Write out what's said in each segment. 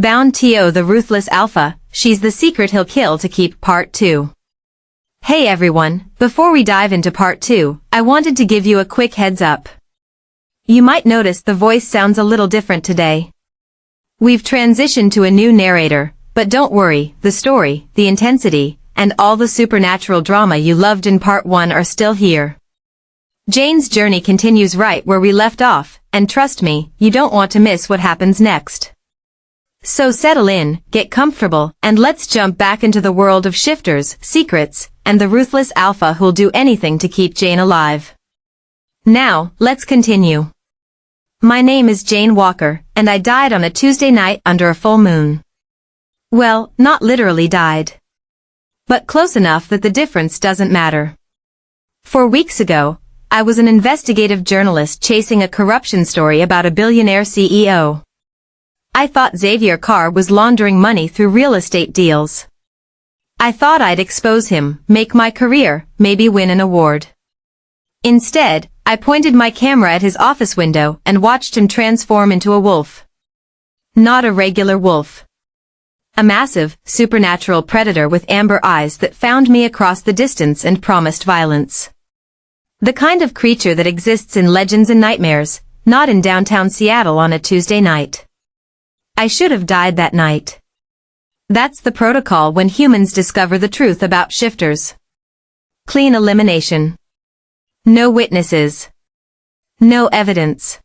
Bound to the Ruthless Alpha, She's the Secret He'll Kill to Keep Part 2. Hey everyone, before we dive into Part 2, I wanted to give you a quick heads up. You might notice the voice sounds a little different today. We've transitioned to a new narrator, but don't worry, the story, the intensity, and all the supernatural drama you loved in Part 1 are still here. Jane's journey continues right where we left off, and trust me, you don't want to miss what happens next. So settle in, get comfortable, and let's jump back into the world of shifters, secrets, and the ruthless alpha who'll do anything to keep Jane alive. Now, let's continue. My name is Jane Walker, and I died on a Tuesday night under a full moon. Well, not literally died. But close enough that the difference doesn't matter. 4 weeks ago, I was an investigative journalist chasing a corruption story about a billionaire CEO. I thought Xavier Carr was laundering money through real estate deals. I thought I'd expose him, make my career, maybe win an award. Instead, I pointed my camera at his office window and watched him transform into a wolf. Not a regular wolf. A massive, supernatural predator with amber eyes that found me across the distance and promised violence. The kind of creature that exists in legends and nightmares, not in downtown Seattle on a Tuesday night. I should have died that night. That's the protocol when humans discover the truth about shifters. Clean elimination. No witnesses. No evidence.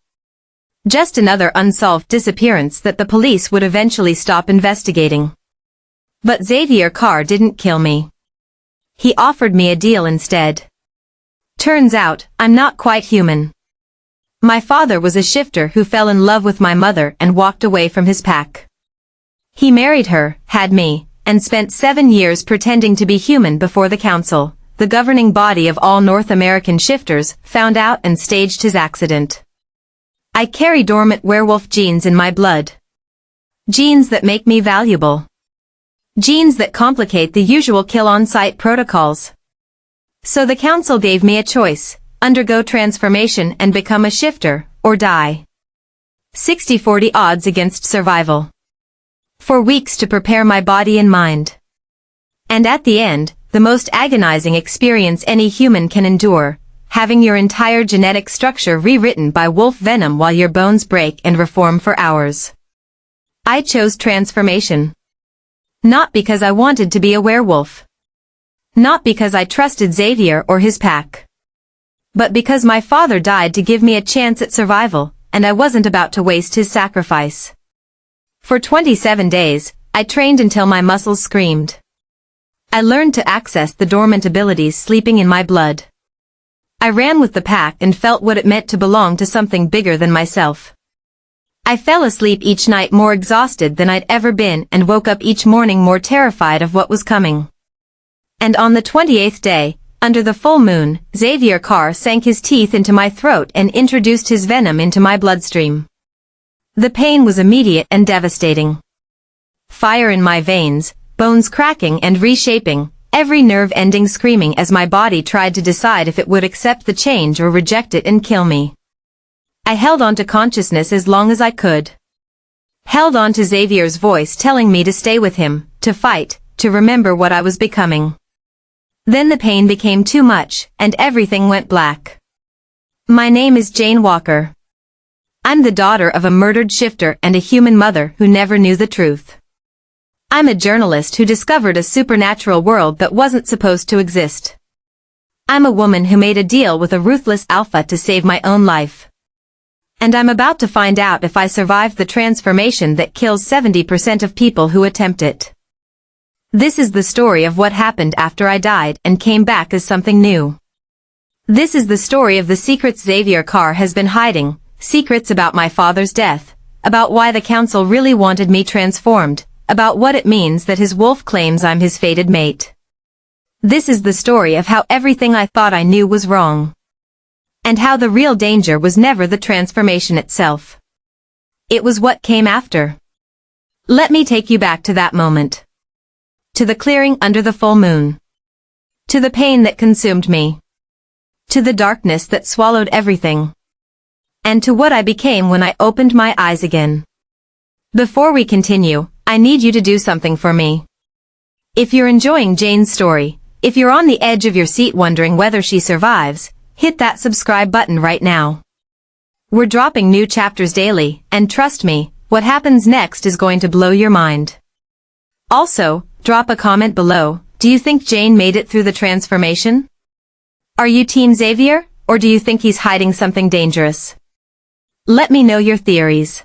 Just another unsolved disappearance that the police would eventually stop investigating. But Xavier Carr didn't kill me. He offered me a deal instead. Turns out, I'm not quite human. My father was a shifter who fell in love with my mother and walked away from his pack. He married her, had me, and spent 7 years pretending to be human before the council, the governing body of all North American shifters, found out and staged his accident. I carry dormant werewolf genes in my blood. Genes that make me valuable. Genes that complicate the usual kill-on-site protocols. So the council gave me a choice. Undergo transformation and become a shifter, or die. 60-40 odds against survival. 4 weeks to prepare my body and mind. And at the end, the most agonizing experience any human can endure, having your entire genetic structure rewritten by wolf venom while your bones break and reform for hours. I chose transformation. Not because I wanted to be a werewolf. Not because I trusted Xavier or his pack. But because my father died to give me a chance at survival, and I wasn't about to waste his sacrifice. For 27 days, I trained until my muscles screamed. I learned to access the dormant abilities sleeping in my blood. I ran with the pack and felt what it meant to belong to something bigger than myself. I fell asleep each night more exhausted than I'd ever been and woke up each morning more terrified of what was coming. And on the 28th day, under the full moon, Xavier Carr sank his teeth into my throat and introduced his venom into my bloodstream. The pain was immediate and devastating. Fire in my veins, bones cracking and reshaping, every nerve ending screaming as my body tried to decide if it would accept the change or reject it and kill me. I held on to consciousness as long as I could. Held on to Xavier's voice telling me to stay with him, to fight, to remember what I was becoming. Then the pain became too much, and everything went black. My name is Jane Walker. I'm the daughter of a murdered shifter and a human mother who never knew the truth. I'm a journalist who discovered a supernatural world that wasn't supposed to exist. I'm a woman who made a deal with a ruthless alpha to save my own life. And I'm about to find out if I survived the transformation that kills 70% of people who attempt it. This is the story of what happened after I died and came back as something new. This is the story of the secrets Xavier Carr has been hiding, secrets about my father's death, about why the council really wanted me transformed, about what it means that his wolf claims I'm his fated mate. This is the story of how everything I thought I knew was wrong. And how the real danger was never the transformation itself. It was what came after. Let me take you back to that moment. To the clearing under the full moon. To the pain that consumed me. To the darkness that swallowed everything. And to what I became when I opened my eyes again. Before we continue, I need you to do something for me. If you're enjoying Jane's story, if you're on the edge of your seat wondering whether she survives, hit that subscribe button right now. We're dropping new chapters daily, and trust me, what happens next is going to blow your mind. Also, drop a comment below. Do you think Jane made it through the transformation? Are you Team Xavier, or do you think he's hiding something dangerous? Let me know your theories.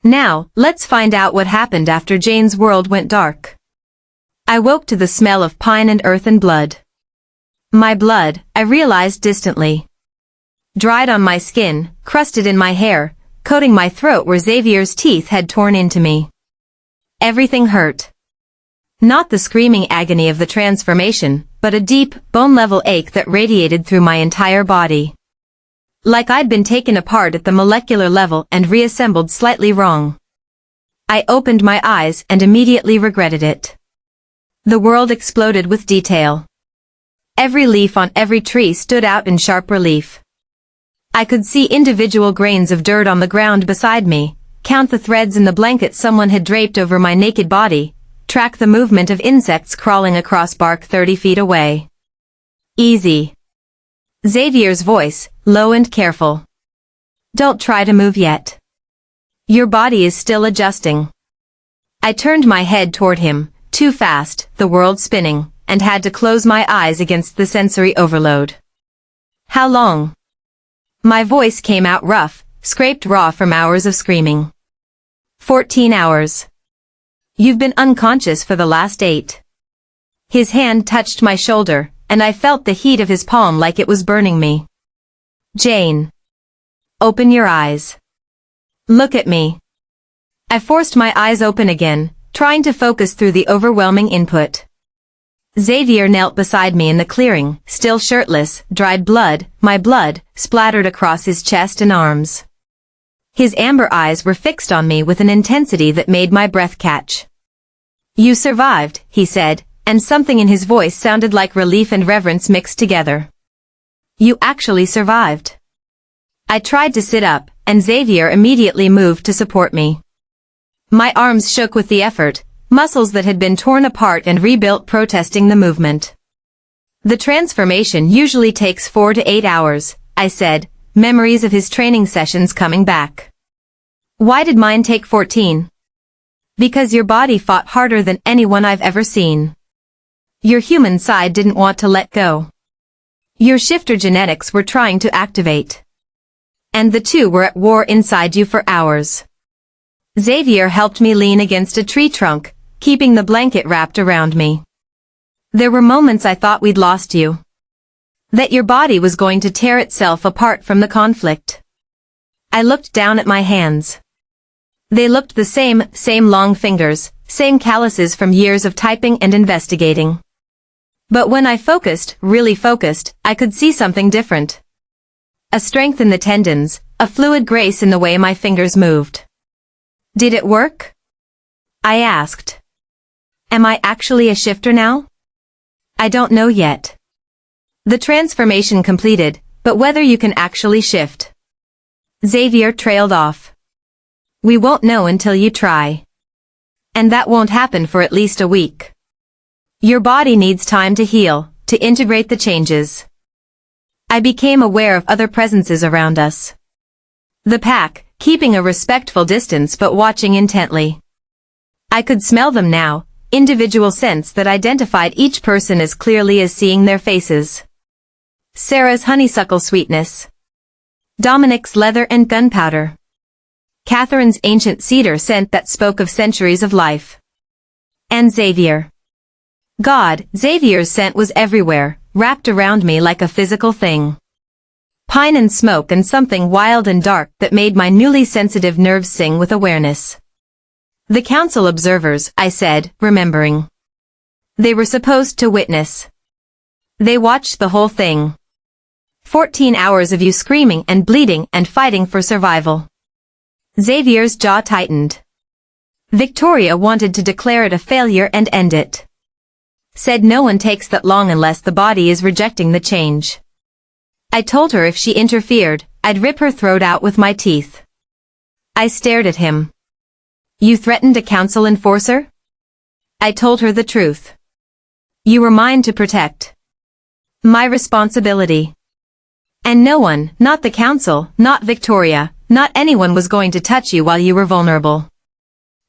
Now, let's find out what happened after Jane's world went dark. I woke to the smell of pine and earth and blood. My blood, I realized distantly. Dried on my skin, crusted in my hair, coating my throat where Xavier's teeth had torn into me. Everything hurt. Not the screaming agony of the transformation, but a deep, bone-level ache that radiated through my entire body. Like I'd been taken apart at the molecular level and reassembled slightly wrong. I opened my eyes and immediately regretted it. The world exploded with detail. Every leaf on every tree stood out in sharp relief. I could see individual grains of dirt on the ground beside me, count the threads in the blanket someone had draped over my naked body, track the movement of insects crawling across bark 30 feet away. Easy. Xavier's voice, low and careful. Don't try to move yet. Your body is still adjusting. I turned my head toward him, too fast, the world spinning, and had to close my eyes against the sensory overload. How long? My voice came out rough, scraped raw from hours of screaming. 14 hours. You've been unconscious for the last 8. His hand touched my shoulder, and I felt the heat of his palm like it was burning me. Jane. Open your eyes. Look at me. I forced my eyes open again, trying to focus through the overwhelming input. Xavier knelt beside me in the clearing, still shirtless, dried blood, my blood, splattered across his chest and arms. His amber eyes were fixed on me with an intensity that made my breath catch. You survived, he said, and something in his voice sounded like relief and reverence mixed together. You actually survived. I tried to sit up, and Xavier immediately moved to support me. My arms shook with the effort, muscles that had been torn apart and rebuilt protesting the movement. The transformation usually takes 4 to 8 hours, I said, memories of his training sessions coming back. Why did mine take 14? Because your body fought harder than anyone I've ever seen. Your human side didn't want to let go. Your shifter genetics were trying to activate. And the two were at war inside you for hours. Xavier helped me lean against a tree trunk, keeping the blanket wrapped around me. There were moments I thought we'd lost you. That your body was going to tear itself apart from the conflict. I looked down at my hands. They looked the same long fingers, same calluses from years of typing and investigating. But when I focused, really focused, I could see something different. A strength in the tendons, a fluid grace in the way my fingers moved. Did it work? I asked. Am I actually a shifter now? I don't know yet. The transformation completed, but whether you can actually shift. Xavier trailed off. We won't know until you try. And that won't happen for at least a week. Your body needs time to heal, to integrate the changes. I became aware of other presences around us. The pack, keeping a respectful distance but watching intently. I could smell them now, individual scents that identified each person as clearly as seeing their faces. Sarah's honeysuckle sweetness. Dominic's leather and gunpowder. Catherine's ancient cedar scent that spoke of centuries of life. And Xavier. God, Xavier's scent was everywhere, wrapped around me like a physical thing. Pine and smoke and something wild and dark that made my newly sensitive nerves sing with awareness. The council observers, I said, remembering. They were supposed to witness. They watched the whole thing. 14 hours of you screaming and bleeding and fighting for survival. Xavier's jaw tightened. Victoria wanted to declare it a failure and end it. Said no one takes that long unless the body is rejecting the change. I told her if she interfered, I'd rip her throat out with my teeth. I stared at him. You threatened a council enforcer? I told her the truth. You were mine to protect. My responsibility. And no one, not the council, not Victoria, not anyone was going to touch you while you were vulnerable.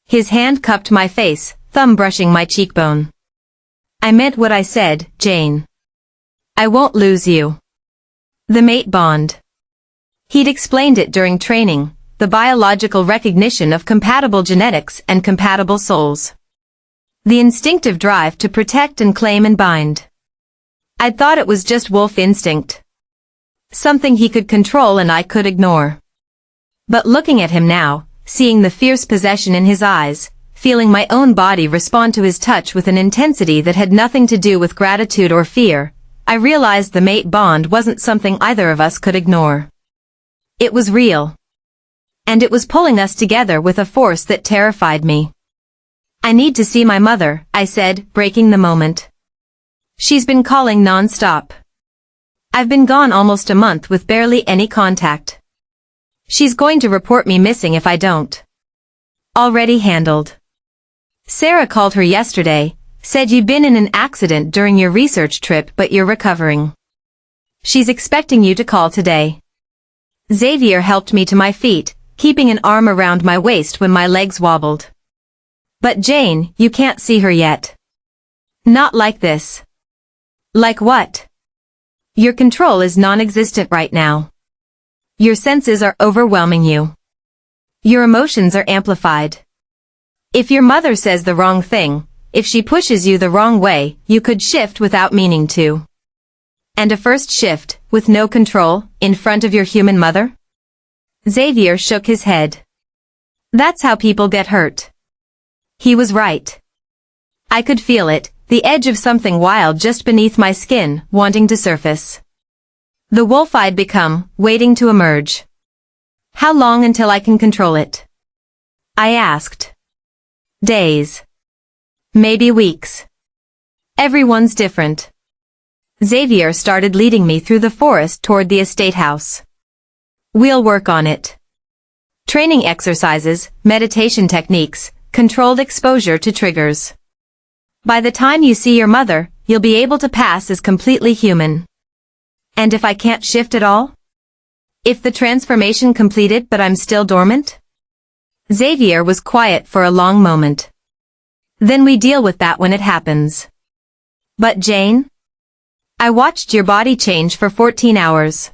His hand cupped my face, thumb brushing my cheekbone. I meant what I said, Jane. I won't lose you. The mate bond. He'd explained it during training, the biological recognition of compatible genetics and compatible souls. The instinctive drive to protect and claim and bind. I'd thought it was just wolf instinct. Something he could control and I could ignore. But looking at him now, seeing the fierce possession in his eyes, feeling my own body respond to his touch with an intensity that had nothing to do with gratitude or fear, I realized the mate bond wasn't something either of us could ignore. It was real. And it was pulling us together with a force that terrified me. I need to see my mother, I said, breaking the moment. She's been calling non-stop. I've been gone almost a month with barely any contact. She's going to report me missing if I don't. Already handled. Sarah called her yesterday, said you'd been in an accident during your research trip but you're recovering. She's expecting you to call today. Xavier helped me to my feet, keeping an arm around my waist when my legs wobbled. But Jane, you can't see her yet. Not like this. Like what? Your control is non-existent right now. Your senses are overwhelming you. Your emotions are amplified. If your mother says the wrong thing, if she pushes you the wrong way, you could shift without meaning to. And a first shift, with no control, in front of your human mother? Xavier shook his head. That's how people get hurt. He was right. I could feel it, the edge of something wild just beneath my skin, wanting to surface. The wolf I'd become, waiting to emerge. How long until I can control it? I asked. Days. Maybe weeks. Everyone's different. Xavier started leading me through the forest toward the estate house. We'll work on it. Training exercises, meditation techniques, controlled exposure to triggers. By the time you see your mother, you'll be able to pass as completely human. And if I can't shift at all? If the transformation completed but I'm still dormant? Xavier was quiet for a long moment. Then we deal with that when it happens. But Jane? I watched your body change for 14 hours.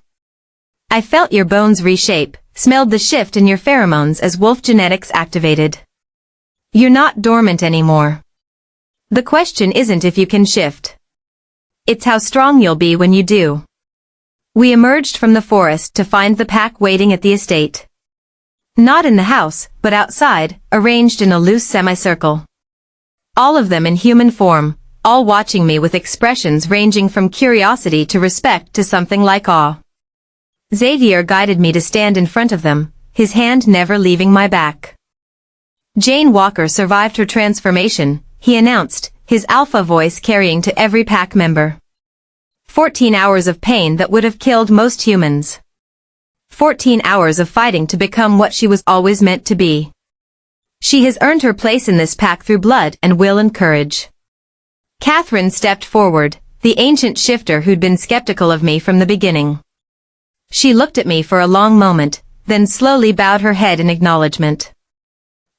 I felt your bones reshape, smelled the shift in your pheromones as wolf genetics activated. You're not dormant anymore. The question isn't if you can shift. It's how strong you'll be when you do. We emerged from the forest to find the pack waiting at the estate. Not in the house, but outside, arranged in a loose semicircle. All of them in human form, all watching me with expressions ranging from curiosity to respect to something like awe. Xavier guided me to stand in front of them, his hand never leaving my back. Jane Walker survived her transformation, he announced, his alpha voice carrying to every pack member. 14 hours of pain that would have killed most humans. 14 hours of fighting to become what she was always meant to be. She has earned her place in this pack through blood and will and courage. Catherine stepped forward, the ancient shifter who'd been skeptical of me from the beginning. She looked at me for a long moment, then slowly bowed her head in acknowledgement.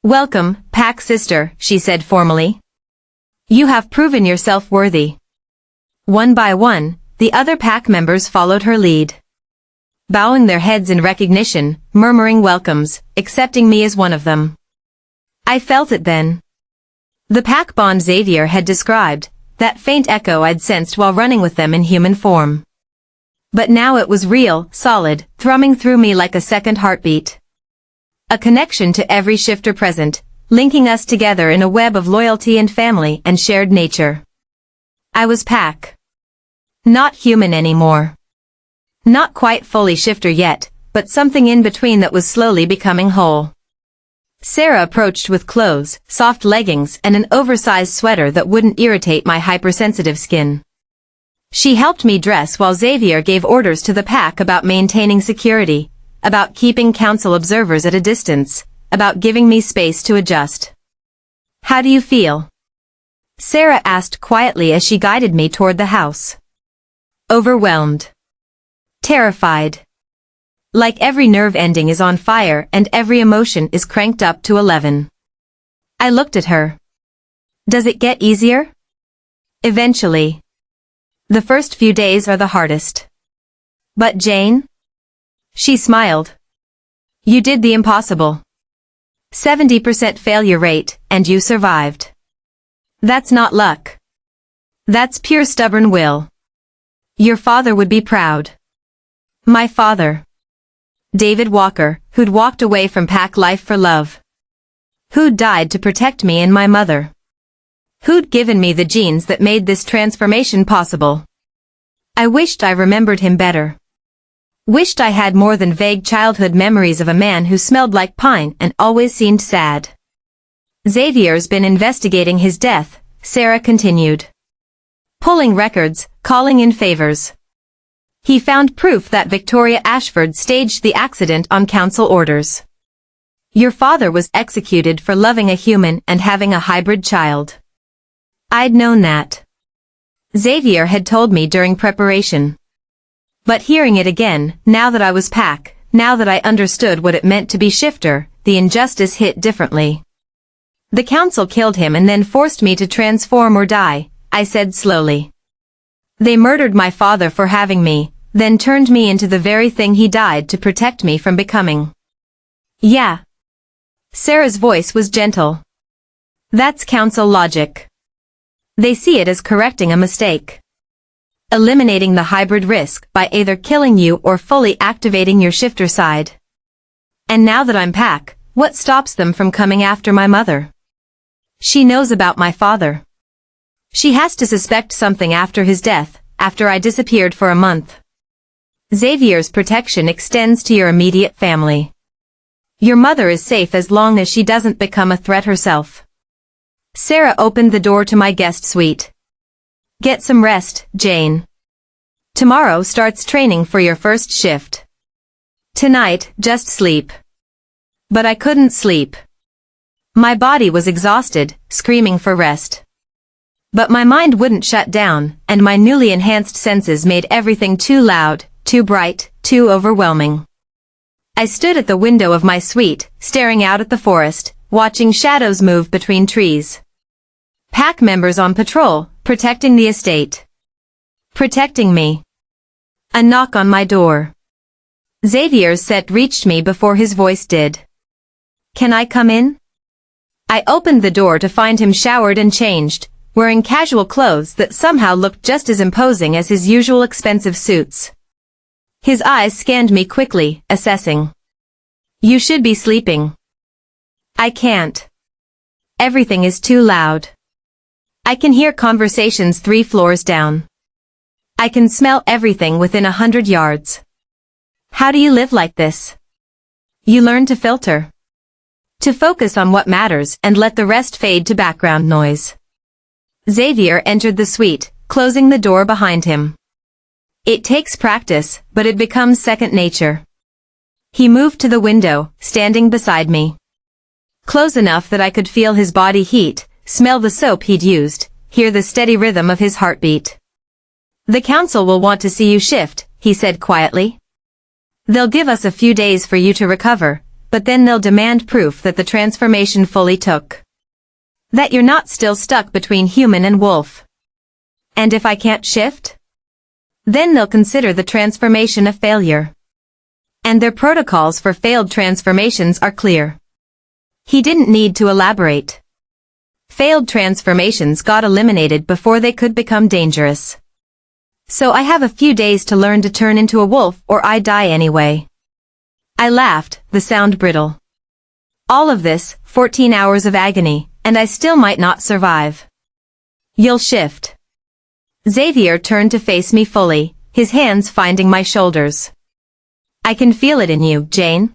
Welcome, pack sister, she said formally. You have proven yourself worthy. One by one, the other pack members followed her lead. Bowing their heads in recognition, murmuring welcomes, accepting me as one of them. I felt it then. The pack bond Xavier had described, that faint echo I'd sensed while running with them in human form. But now it was real, solid, thrumming through me like a second heartbeat. A connection to every shifter present, linking us together in a web of loyalty and family and shared nature. I was pack. Not human anymore. Not quite fully shifter yet, but something in between that was slowly becoming whole. Sarah approached with clothes, soft leggings and an oversized sweater that wouldn't irritate my hypersensitive skin. She helped me dress while Xavier gave orders to the pack about maintaining security, about keeping council observers at a distance, about giving me space to adjust. How do you feel? Sarah asked quietly as she guided me toward the house. Overwhelmed. Terrified. Like every nerve ending is on fire and every emotion is cranked up to 11. I looked at her. Does it get easier? Eventually. The first few days are the hardest. But Jane? She smiled. You did the impossible. 70% failure rate, and you survived. That's not luck. That's pure stubborn will. Your father would be proud. My father. David Walker, who'd walked away from pack life for love. Who'd died to protect me and my mother. Who'd given me the genes that made this transformation possible. I wished I remembered him better. Wished I had more than vague childhood memories of a man who smelled like pine and always seemed sad. Xavier's been investigating his death, Sarah continued. Pulling records, calling in favors. He found proof that Victoria Ashford staged the accident on council orders. Your father was executed for loving a human and having a hybrid child. I'd known that. Xavier had told me during preparation. But hearing it again, now that I was Pack, now that I understood what it meant to be shifter, the injustice hit differently. The council killed him and then forced me to transform or die, I said slowly. They murdered my father for having me, then turned me into the very thing he died to protect me from becoming. Yeah. Sarah's voice was gentle. That's council logic. They see it as correcting a mistake. Eliminating the hybrid risk by either killing you or fully activating your shifter side. And now that I'm Pack, what stops them from coming after my mother? She knows about my father. She has to suspect something after his death, after I disappeared for a month. Xavier's protection extends to your immediate family. Your mother is safe as long as she doesn't become a threat herself. Sarah opened the door to my guest suite. Get some rest, Jane. Tomorrow starts training for your first shift. Tonight, just sleep. But I couldn't sleep. My body was exhausted, screaming for rest. But my mind wouldn't shut down, and my newly enhanced senses made everything too loud, too bright, too overwhelming. I stood at the window of my suite, staring out at the forest, watching shadows move between trees. Pack members on patrol, protecting the estate. Protecting me. A knock on my door. Xavier's set reached me before his voice did. Can I come in? I opened the door to find him showered and changed, wearing casual clothes that somehow looked just as imposing as his usual expensive suits. His eyes scanned me quickly, assessing. You should be sleeping. I can't. Everything is too loud. I can hear conversations 3 floors down. I can smell everything within 100 yards. How do you live like this? You learn to filter. To focus on what matters and let the rest fade to background noise. Xavier entered the suite, closing the door behind him. It takes practice, but it becomes second nature. He moved to the window, standing beside me. Close enough that I could feel his body heat, smell the soap he'd used, hear the steady rhythm of his heartbeat. The council will want to see you shift, he said quietly. They'll give us a few days for you to recover, but then they'll demand proof that the transformation fully took. That you're not still stuck between human and wolf. And if I can't shift? Then they'll consider the transformation a failure. And their protocols for failed transformations are clear. He didn't need to elaborate. Failed transformations got eliminated before they could become dangerous. So I have a few days to learn to turn into a wolf or I die anyway. I laughed, the sound brittle. All of this, 14 hours of agony, and I still might not survive. You'll shift. Xavier turned to face me fully, his hands finding my shoulders. I can feel it in you, Jane.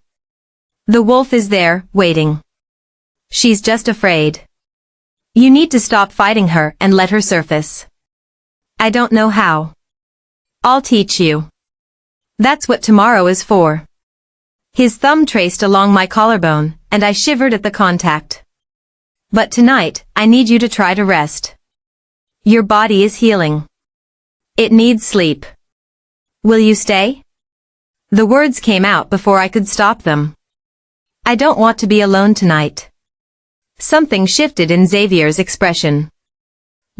The wolf is there, waiting. She's just afraid. You need to stop fighting her and let her surface. I don't know how. I'll teach you. That's what tomorrow is for. His thumb traced along my collarbone, and I shivered at the contact. But tonight, I need you to try to rest. Your body is healing. It needs sleep. Will you stay? The words came out before I could stop them. I don't want to be alone tonight. Something shifted in Xavier's expression.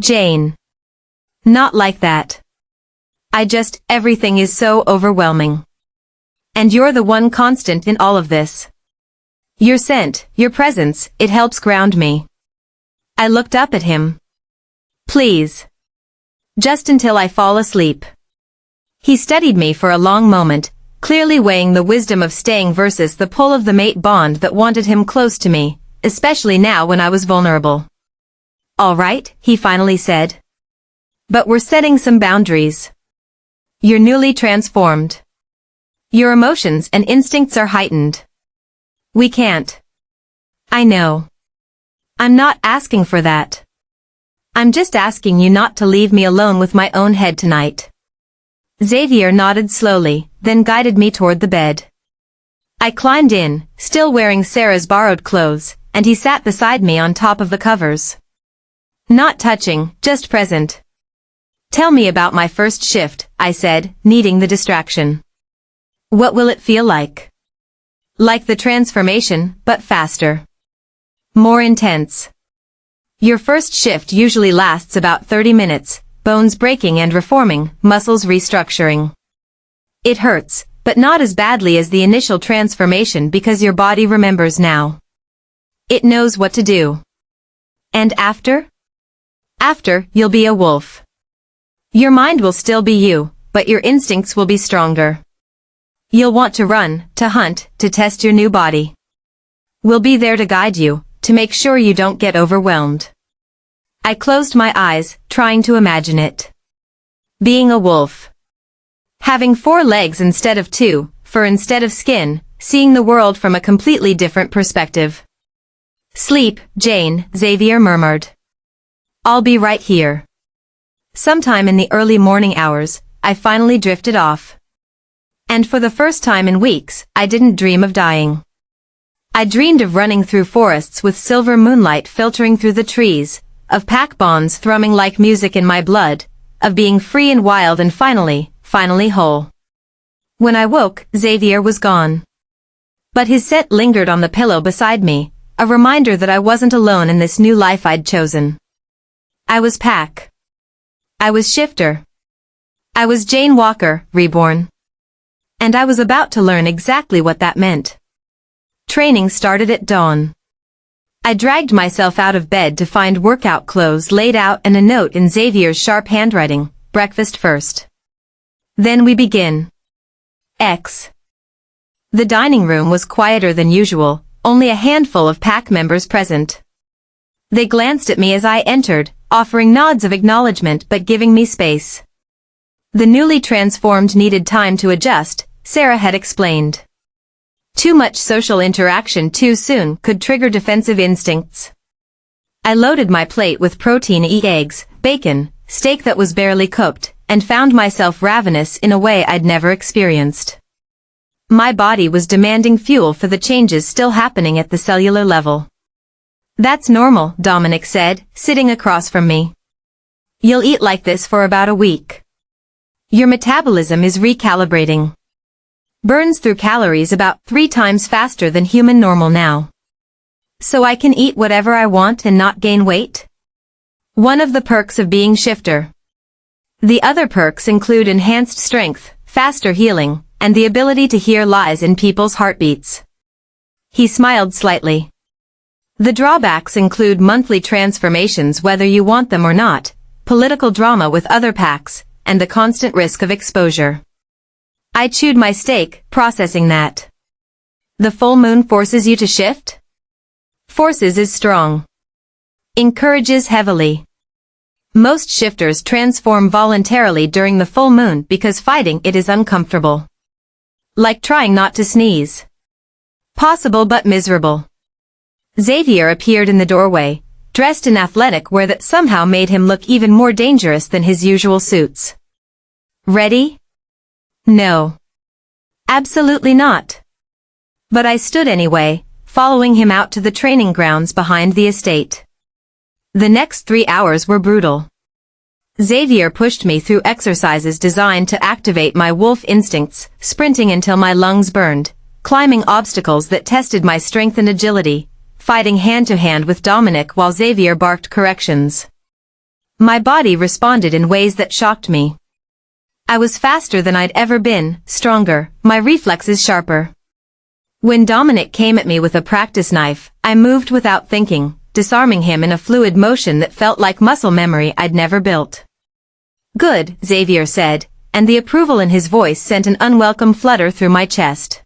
Jane. Not like that. Everything is so overwhelming. And you're the one constant in all of this. Your scent, your presence, it helps ground me. I looked up at him. Please. Just until I fall asleep. He studied me for a long moment, clearly weighing the wisdom of staying versus the pull of the mate bond that wanted him close to me, especially now when I was vulnerable. All right, he finally said. But we're setting some boundaries. You're newly transformed. Your emotions and instincts are heightened. We can't. I know. I'm not asking for that. I'm just asking you not to leave me alone with my own head tonight. Xavier nodded slowly, then guided me toward the bed. I climbed in, still wearing Sarah's borrowed clothes, and he sat beside me on top of the covers. Not touching, just present. Tell me about my first shift, I said, needing the distraction. What will it feel like? Like the transformation, but faster. More intense. Your first shift usually lasts about 30 minutes, bones breaking and reforming, muscles restructuring. It hurts, but not as badly as the initial transformation because your body remembers now. It knows what to do. And after? After, you'll be a wolf. Your mind will still be you, but your instincts will be stronger. You'll want to run, to hunt, to test your new body. We'll be there to guide you, to make sure you don't get overwhelmed. I closed my eyes, trying to imagine it. Being a wolf. Having 4 legs instead of 2, fur instead of skin, seeing the world from a completely different perspective. Sleep, Jane, Xavier murmured. I'll be right here. Sometime in the early morning hours, I finally drifted off. And for the first time in weeks, I didn't dream of dying. I dreamed of running through forests with silver moonlight filtering through the trees, of pack bonds thrumming like music in my blood, of being free and wild and finally whole. When I woke, Xavier was gone. But his scent lingered on the pillow beside me, a reminder that I wasn't alone in this new life I'd chosen. I was Pack. I was Shifter. I was Jane Walker, reborn. And I was about to learn exactly what that meant. Training started at dawn. I dragged myself out of bed to find workout clothes laid out and a note in Xavier's sharp handwriting, breakfast first. Then we begin. X. The dining room was quieter than usual, only a handful of pack members present. They glanced at me as I entered, offering nods of acknowledgement but giving me space. The newly transformed needed time to adjust, Sarah had explained. Too much social interaction too soon could trigger defensive instincts. I loaded my plate with protein-y eggs, bacon, steak that was barely cooked, and found myself ravenous in a way I'd never experienced. My body was demanding fuel for the changes still happening at the cellular level. That's normal, Dominic said, sitting across from me. You'll eat like this for about a week. Your metabolism is recalibrating. Burns through calories about 3 times faster than human normal now. So I can eat whatever I want and not gain weight? One of the perks of being shifter. The other perks include enhanced strength, faster healing, and the ability to hear lies in people's heartbeats. He smiled slightly. The drawbacks include monthly transformations whether you want them or not, political drama with other packs, and the constant risk of exposure. I chewed my steak, processing that. The full moon forces you to shift? Forces is strong. Encourages heavily. Most shifters transform voluntarily during the full moon because fighting it is uncomfortable. Like trying not to sneeze. Possible but miserable. Xavier appeared in the doorway, dressed in athletic wear that somehow made him look even more dangerous than his usual suits. Ready? No. Absolutely not. But I stood anyway, following him out to the training grounds behind the estate. The next 3 hours were brutal. Xavier pushed me through exercises designed to activate my wolf instincts, sprinting until my lungs burned, climbing obstacles that tested my strength and agility, fighting hand-to-hand with Dominic while Xavier barked corrections. My body responded in ways that shocked me. I was faster than I'd ever been, stronger, my reflexes sharper. When Dominic came at me with a practice knife, I moved without thinking, disarming him in a fluid motion that felt like muscle memory I'd never built. "Good," Xavier said, and the approval in his voice sent an unwelcome flutter through my chest.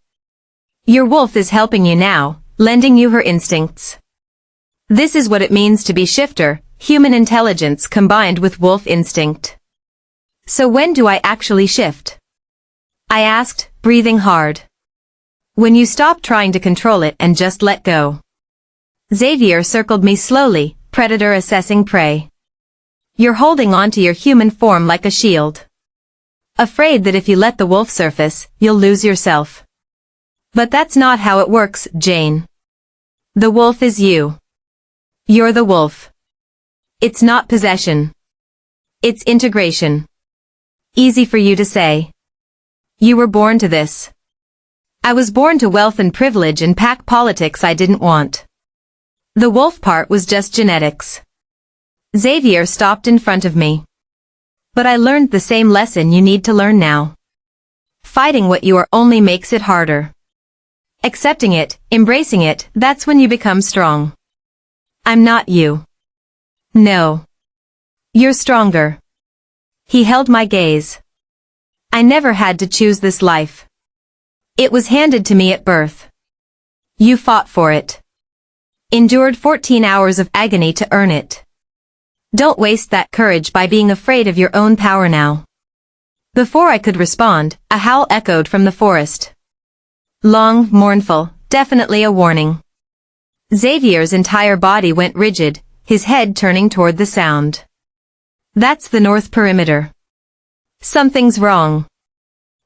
"Your wolf is helping you now, lending you her instincts. This is what it means to be shifter, human intelligence combined with wolf instinct." "So when do I actually shift?" I asked, breathing hard. "When you stop trying to control it and just let go." Xavier circled me slowly, predator assessing prey. "You're holding on to your human form like a shield. Afraid that if you let the wolf surface, you'll lose yourself. But that's not how it works, Jane. The wolf is you. You're the wolf. It's not possession. It's integration. Easy for you to say. You were born to this." I was born to wealth and privilege and pack politics I didn't want. The wolf part was just genetics. Xavier stopped in front of me. "But I learned the same lesson you need to learn now. Fighting what you are only makes it harder. Accepting it, embracing it, that's when you become strong. I'm not you. No. You're stronger." He held my gaze. "I never had to choose this life. It was handed to me at birth. You fought for it. Endured 14 hours of agony to earn it. Don't waste that courage by being afraid of your own power now." Before I could respond, a howl echoed from the forest. Long, mournful, definitely a warning. Xavier's entire body went rigid, his head turning toward the sound. "That's the north perimeter. Something's wrong."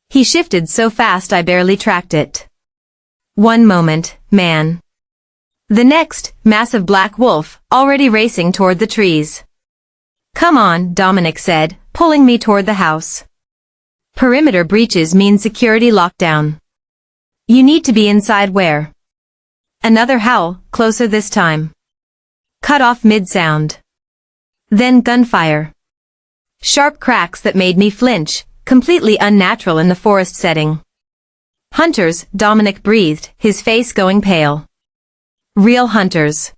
He shifted so fast I barely tracked it. One moment, man. The next, massive black wolf, already racing toward the trees. "Come on," Dominic said, pulling me toward the house. "Perimeter breaches mean security lockdown. You need to be inside where?" Another howl, closer this time. Cut off mid-sound. Then gunfire. Sharp cracks that made me flinch, completely unnatural in the forest setting. "Hunters," Dominic breathed, his face going pale. "Real hunters.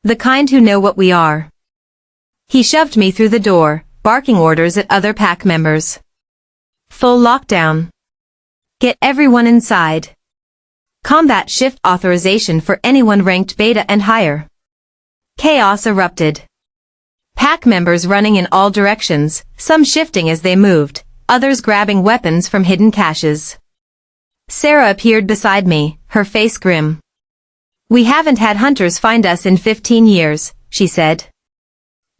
The kind who know what we are." He shoved me through the door, barking orders at other pack members. "Full lockdown. Get everyone inside. Combat shift authorization for anyone ranked beta and higher." Chaos erupted. Pack members running in all directions, some shifting as they moved, others grabbing weapons from hidden caches. Sarah appeared beside me, her face grim. "We haven't had hunters find us in 15 years, she said.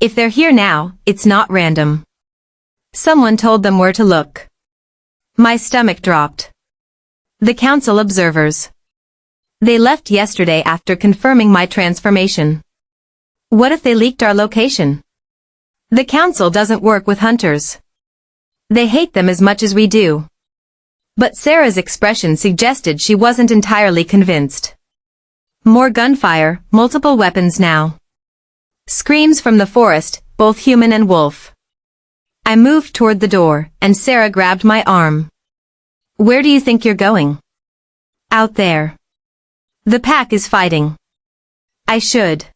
"If they're here now, it's not random. Someone told them where to look." My stomach dropped. The council observers. They left yesterday after confirming my transformation. What if they leaked our location? The council doesn't work with hunters. They hate them as much as we do. But Sarah's expression suggested she wasn't entirely convinced. More gunfire, multiple weapons now. Screams from the forest, both human and wolf. I moved toward the door, and Sarah grabbed my arm. "Where do you think you're going?" "Out there. The pack is fighting." "I should."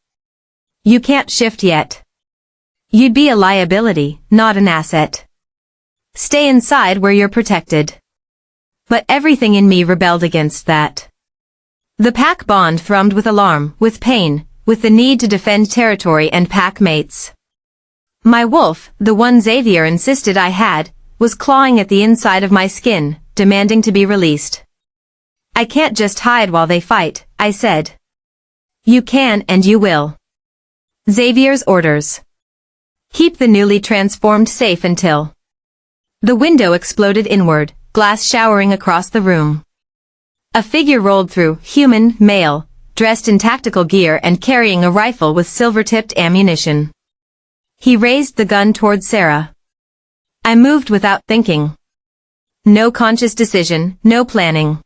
"You can't shift yet. You'd be a liability, not an asset. Stay inside where you're protected." But everything in me rebelled against that. The pack bond thrummed with alarm, with pain, with the need to defend territory and pack mates. My wolf, the one Xavier insisted I had, was clawing at the inside of my skin, demanding to be released. "I can't just hide while they fight," I said. "You can and you will." Xavier's orders. "Keep the newly transformed safe until..." The window exploded inward, glass showering across the room. A figure rolled through, human, male, dressed in tactical gear and carrying a rifle with silver-tipped ammunition. He raised the gun towards Sarah. I moved without thinking. No conscious decision, no planning.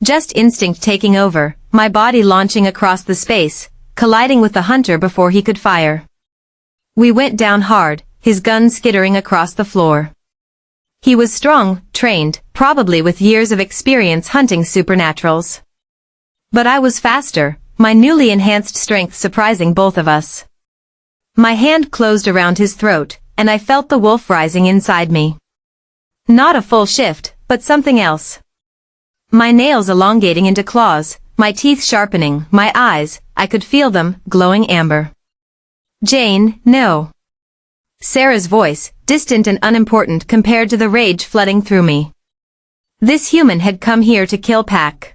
Just instinct taking over, my body launching across the space, colliding with the hunter before he could fire. We went down hard, his gun skittering across the floor. He was strong, trained, probably with years of experience hunting supernaturals. But I was faster, my newly enhanced strength surprising both of us. My hand closed around his throat, and I felt the wolf rising inside me. Not a full shift, but something else. My nails elongating into claws, my teeth sharpening, my eyes, I could feel them, glowing amber. Jane, no. Sarah's voice, distant and unimportant compared to the rage flooding through me. This human had come here to kill Pac.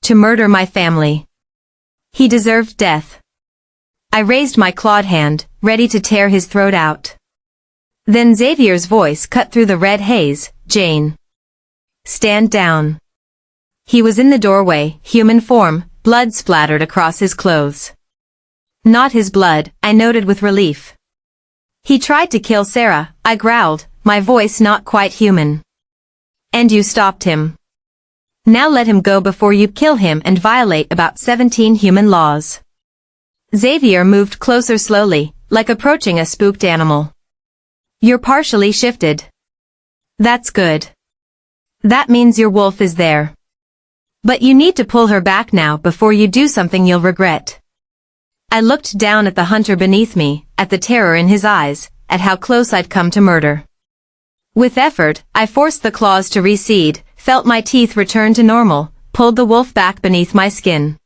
To murder my family. He deserved death. I raised my clawed hand, ready to tear his throat out. Then Xavier's voice cut through the red haze, Jane. Stand down. He was in the doorway, human form, blood splattered across his clothes. Not his blood, I noted with relief. He tried to kill Sarah, I growled, my voice not quite human. And you stopped him. Now let him go before you kill him and violate about 17 human laws. Xavier moved closer slowly, like approaching a spooked animal. You're partially shifted. That's good. That means your wolf is there. But you need to pull her back now before you do something you'll regret. I looked down at the hunter beneath me, at the terror in his eyes, at how close I'd come to murder. With effort, I forced the claws to recede, felt my teeth return to normal, pulled the wolf back beneath my skin.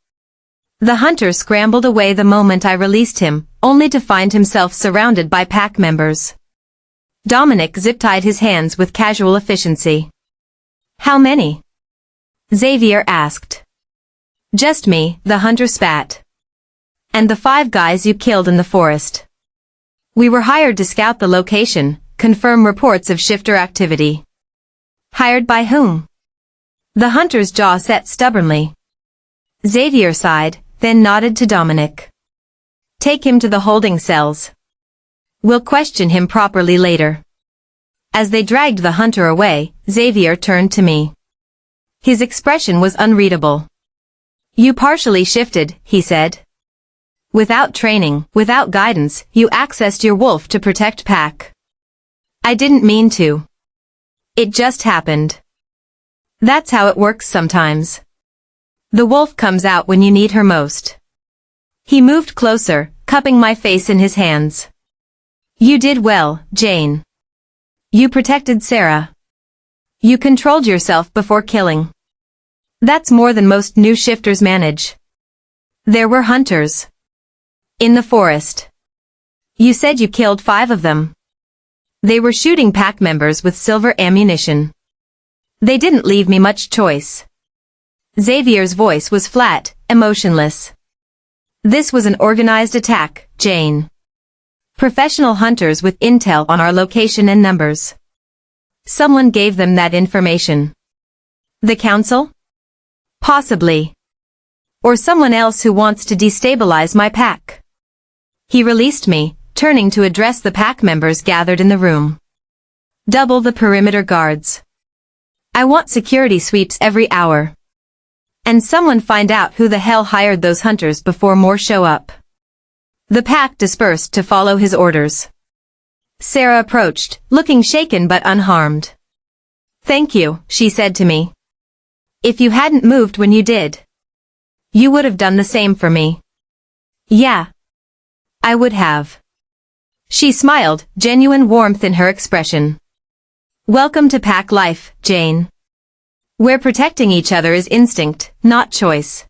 The hunter scrambled away the moment I released him, only to find himself surrounded by pack members. Dominic zip-tied his hands with casual efficiency. How many? Xavier asked. Just me, the hunter spat. And the 5 guys you killed in the forest. We were hired to scout the location, confirm reports of shifter activity. Hired by whom? The hunter's jaw set stubbornly. Xavier sighed, then nodded to Dominic. Take him to the holding cells. We'll question him properly later. As they dragged the hunter away, Xavier turned to me. His expression was unreadable. You partially shifted, he said. Without training, without guidance, you accessed your wolf to protect Pac. I didn't mean to. It just happened. That's how it works sometimes. The wolf comes out when you need her most. He moved closer, cupping my face in his hands. You did well, Jane. You protected Sarah. You controlled yourself before killing. That's more than most new shifters manage. There were hunters. In the forest. You said you killed 5 of them. They were shooting pack members with silver ammunition. They didn't leave me much choice. Xavier's voice was flat, emotionless. This was an organized attack, Jane. Professional hunters with intel on our location and numbers. Someone gave them that information. The council? Possibly. Or someone else who wants to destabilize my pack. He released me, turning to address the pack members gathered in the room. Double the perimeter guards. I want security sweeps every hour. And someone find out who the hell hired those hunters before more show up. The pack dispersed to follow his orders. Sarah approached, looking shaken but unharmed. Thank you, she said to me. If you hadn't moved when you did, you would have done the same for me. Yeah. I would have. She smiled, genuine warmth in her expression. Welcome to pack life, Jane. Where protecting each other is instinct, not choice.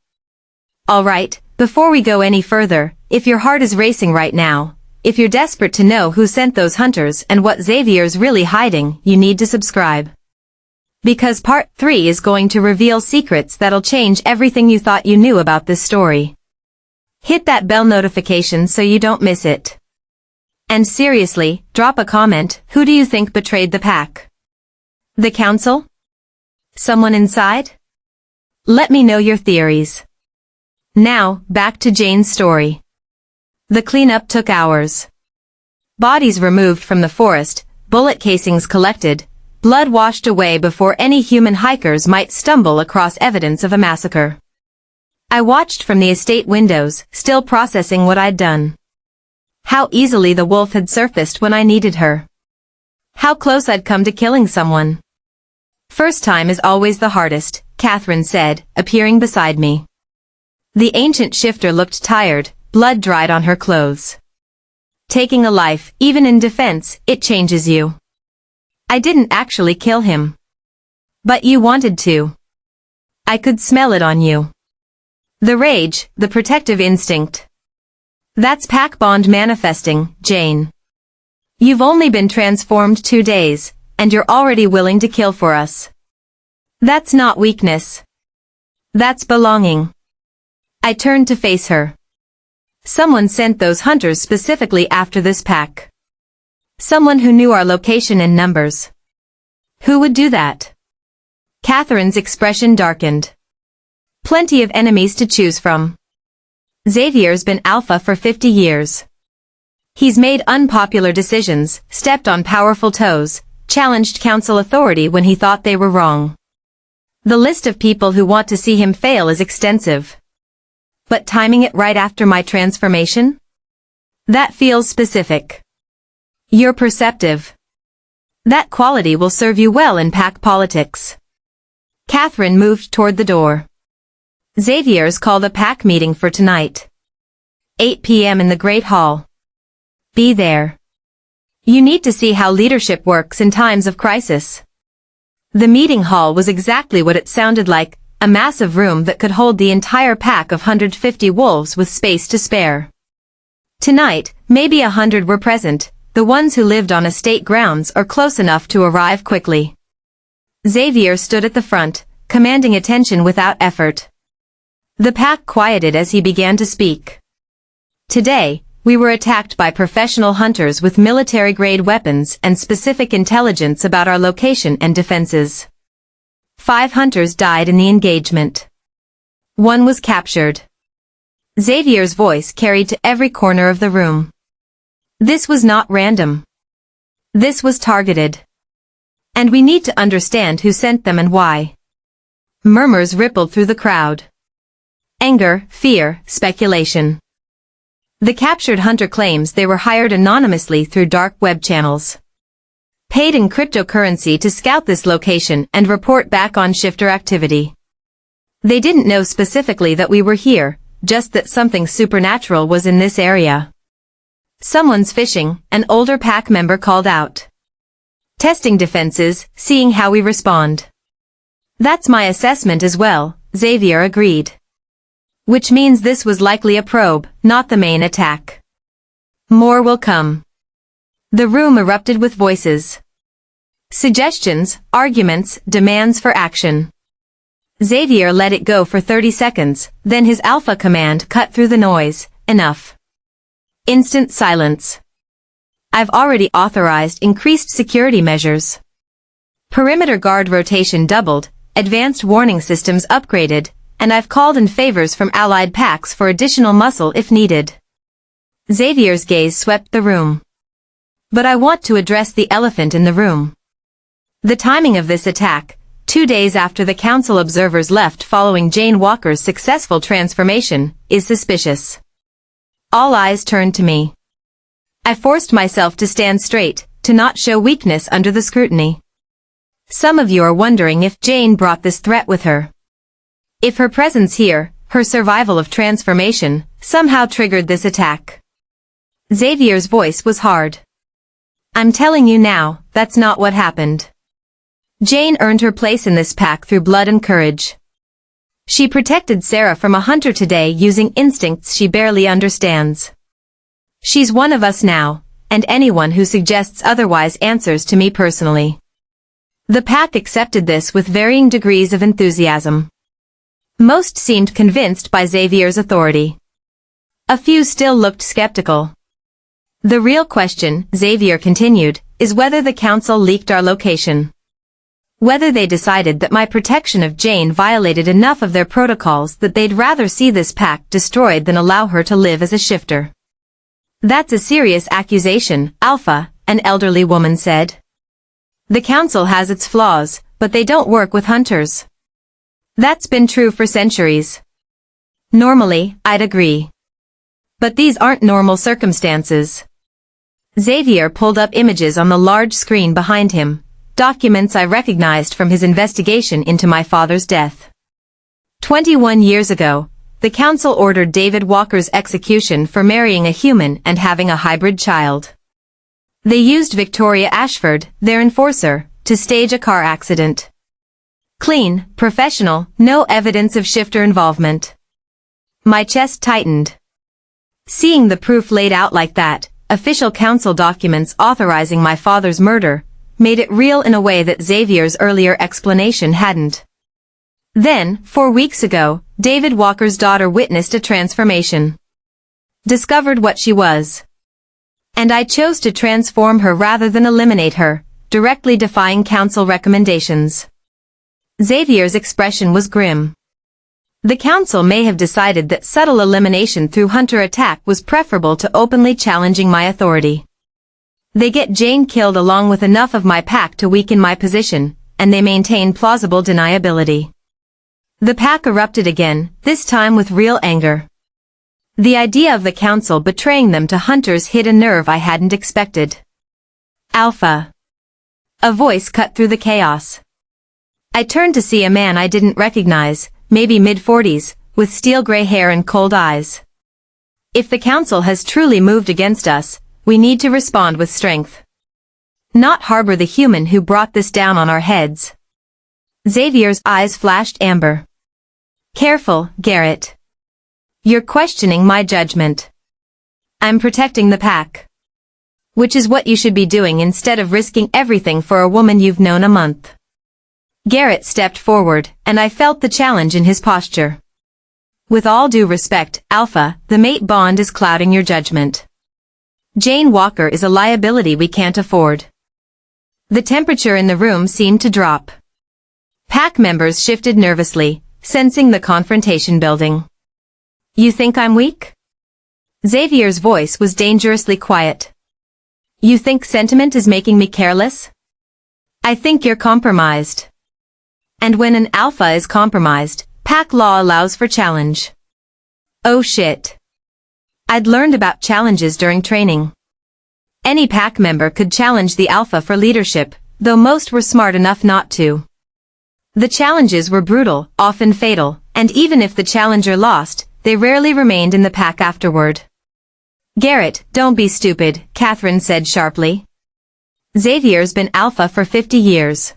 All right, before we go any further, if your heart is racing right now, if you're desperate to know who sent those hunters and what Xavier's really hiding, you need to subscribe. Because part 3 is going to reveal secrets that'll change everything you thought you knew about this story. Hit that bell notification so you don't miss it. And seriously, drop a comment, who do you think betrayed the pack? The council? Someone inside? Let me know your theories. Now, back to Jane's story. The cleanup took hours. Bodies removed from the forest, bullet casings collected, blood washed away before any human hikers might stumble across evidence of a massacre. I watched from the estate windows, still processing what I'd done. How easily the wolf had surfaced when I needed her. How close I'd come to killing someone. First time is always the hardest, Catherine said, appearing beside me. The ancient shifter looked tired, blood dried on her clothes. Taking a life, even in defense, it changes you. I didn't actually kill him. But you wanted to. I could smell it on you. The rage, the protective instinct. That's pack bond manifesting, Jane. You've only been transformed 2 days, and you're already willing to kill for us. That's not weakness. That's belonging. I turned to face her. Someone sent those hunters specifically after this pack. Someone who knew our location and numbers. Who would do that? Catherine's expression darkened. Plenty of enemies to choose from. Xavier's been alpha for 50 years. He's made unpopular decisions, stepped on powerful toes, challenged council authority when he thought they were wrong. The list of people who want to see him fail is extensive. But timing it right after my transformation? That feels specific. You're perceptive. That quality will serve you well in pack politics. Catherine moved toward the door. Xavier's called a pack meeting for tonight. 8 p.m. in the Great Hall. Be there. You need to see how leadership works in times of crisis. The meeting hall was exactly what it sounded like, a massive room that could hold the entire pack of 150 wolves with space to spare. Tonight, maybe 100 were present, the ones who lived on estate grounds or close enough to arrive quickly. Xavier stood at the front, commanding attention without effort. The pack quieted as he began to speak. Today, we were attacked by professional hunters with military-grade weapons and specific intelligence about our location and defenses. 5 hunters died in the engagement. 1 was captured. Xavier's voice carried to every corner of the room. This was not random. This was targeted. And we need to understand who sent them and why. Murmurs rippled through the crowd. Anger, fear, speculation. The captured hunter claims they were hired anonymously through dark web channels. Paid in cryptocurrency to scout this location and report back on shifter activity. They didn't know specifically that we were here, just that something supernatural was in this area. Someone's fishing, an older pack member called out. Testing defenses, seeing how we respond. That's my assessment as well, Xavier agreed. Which means this was likely a probe, not the main attack. More will come. The room erupted with voices. Suggestions, arguments, demands for action. Xavier let it go for 30 seconds, then his alpha command cut through the noise. Enough. Instant silence. I've already authorized increased security measures. Perimeter guard rotation doubled, advanced warning systems upgraded, and I've called in favors from allied packs for additional muscle if needed. Xavier's gaze swept the room. But I want to address the elephant in the room. The timing of this attack, 2 days after the council observers left following Jane Walker's successful transformation, is suspicious. All eyes turned to me. I forced myself to stand straight, to not show weakness under the scrutiny. Some of you are wondering if Jane brought this threat with her. If her presence here, her survival of transformation, somehow triggered this attack. Xavier's voice was hard. I'm telling you now, that's not what happened. Jane earned her place in this pack through blood and courage. She protected Sarah from a hunter today using instincts she barely understands. She's one of us now, and anyone who suggests otherwise answers to me personally. The pack accepted this with varying degrees of enthusiasm. Most seemed convinced by Xavier's authority. A few still looked skeptical. The real question, Xavier continued, is whether the council leaked our location. Whether they decided that my protection of Jane violated enough of their protocols that they'd rather see this pack destroyed than allow her to live as a shifter. That's a serious accusation, Alpha, an elderly woman said. The council has its flaws, but they don't work with hunters. That's been true for centuries. Normally, I'd agree. But these aren't normal circumstances. Xavier pulled up images on the large screen behind him, documents I recognized from his investigation into my father's death. 21 years ago, the council ordered David Walker's execution for marrying a human and having a hybrid child. They used Victoria Ashford, their enforcer, to stage a car accident. Clean, professional, no evidence of shifter involvement. My chest tightened. Seeing the proof laid out like that, official council documents authorizing my father's murder, made it real in a way that Xavier's earlier explanation hadn't. Then, 4 weeks ago, David Walker's daughter witnessed a transformation. Discovered what she was. And I chose to transform her rather than eliminate her, directly defying council recommendations. Xavier's expression was grim. The council may have decided that subtle elimination through hunter attack was preferable to openly challenging my authority. They get Jane killed along with enough of my pack to weaken my position, and they maintain plausible deniability. The pack erupted again, this time with real anger. The idea of the council betraying them to hunters hit a nerve I hadn't expected. Alpha. A voice cut through the chaos. I turned to see a man I didn't recognize, maybe mid-40s, with steel gray hair and cold eyes. If the council has truly moved against us, we need to respond with strength. Not harbor the human who brought this down on our heads. Xavier's eyes flashed amber. Careful, Garrett. You're questioning my judgment. I'm protecting the pack. Which is what you should be doing instead of risking everything for a woman you've known a month. Garrett stepped forward, and I felt the challenge in his posture. With all due respect, Alpha, the mate bond is clouding your judgment. Jane Walker is a liability we can't afford. The temperature in the room seemed to drop. Pack members shifted nervously, sensing the confrontation building. You think I'm weak? Xavier's voice was dangerously quiet. You think sentiment is making me careless? I think you're compromised. And when an alpha is compromised, pack law allows for challenge. Oh shit. I'd learned about challenges during training. Any pack member could challenge the alpha for leadership, though most were smart enough not to. The challenges were brutal, often fatal, and even if the challenger lost, they rarely remained in the pack afterward. Garrett, don't be stupid, Catherine said sharply. Xavier's been alpha for 50 years.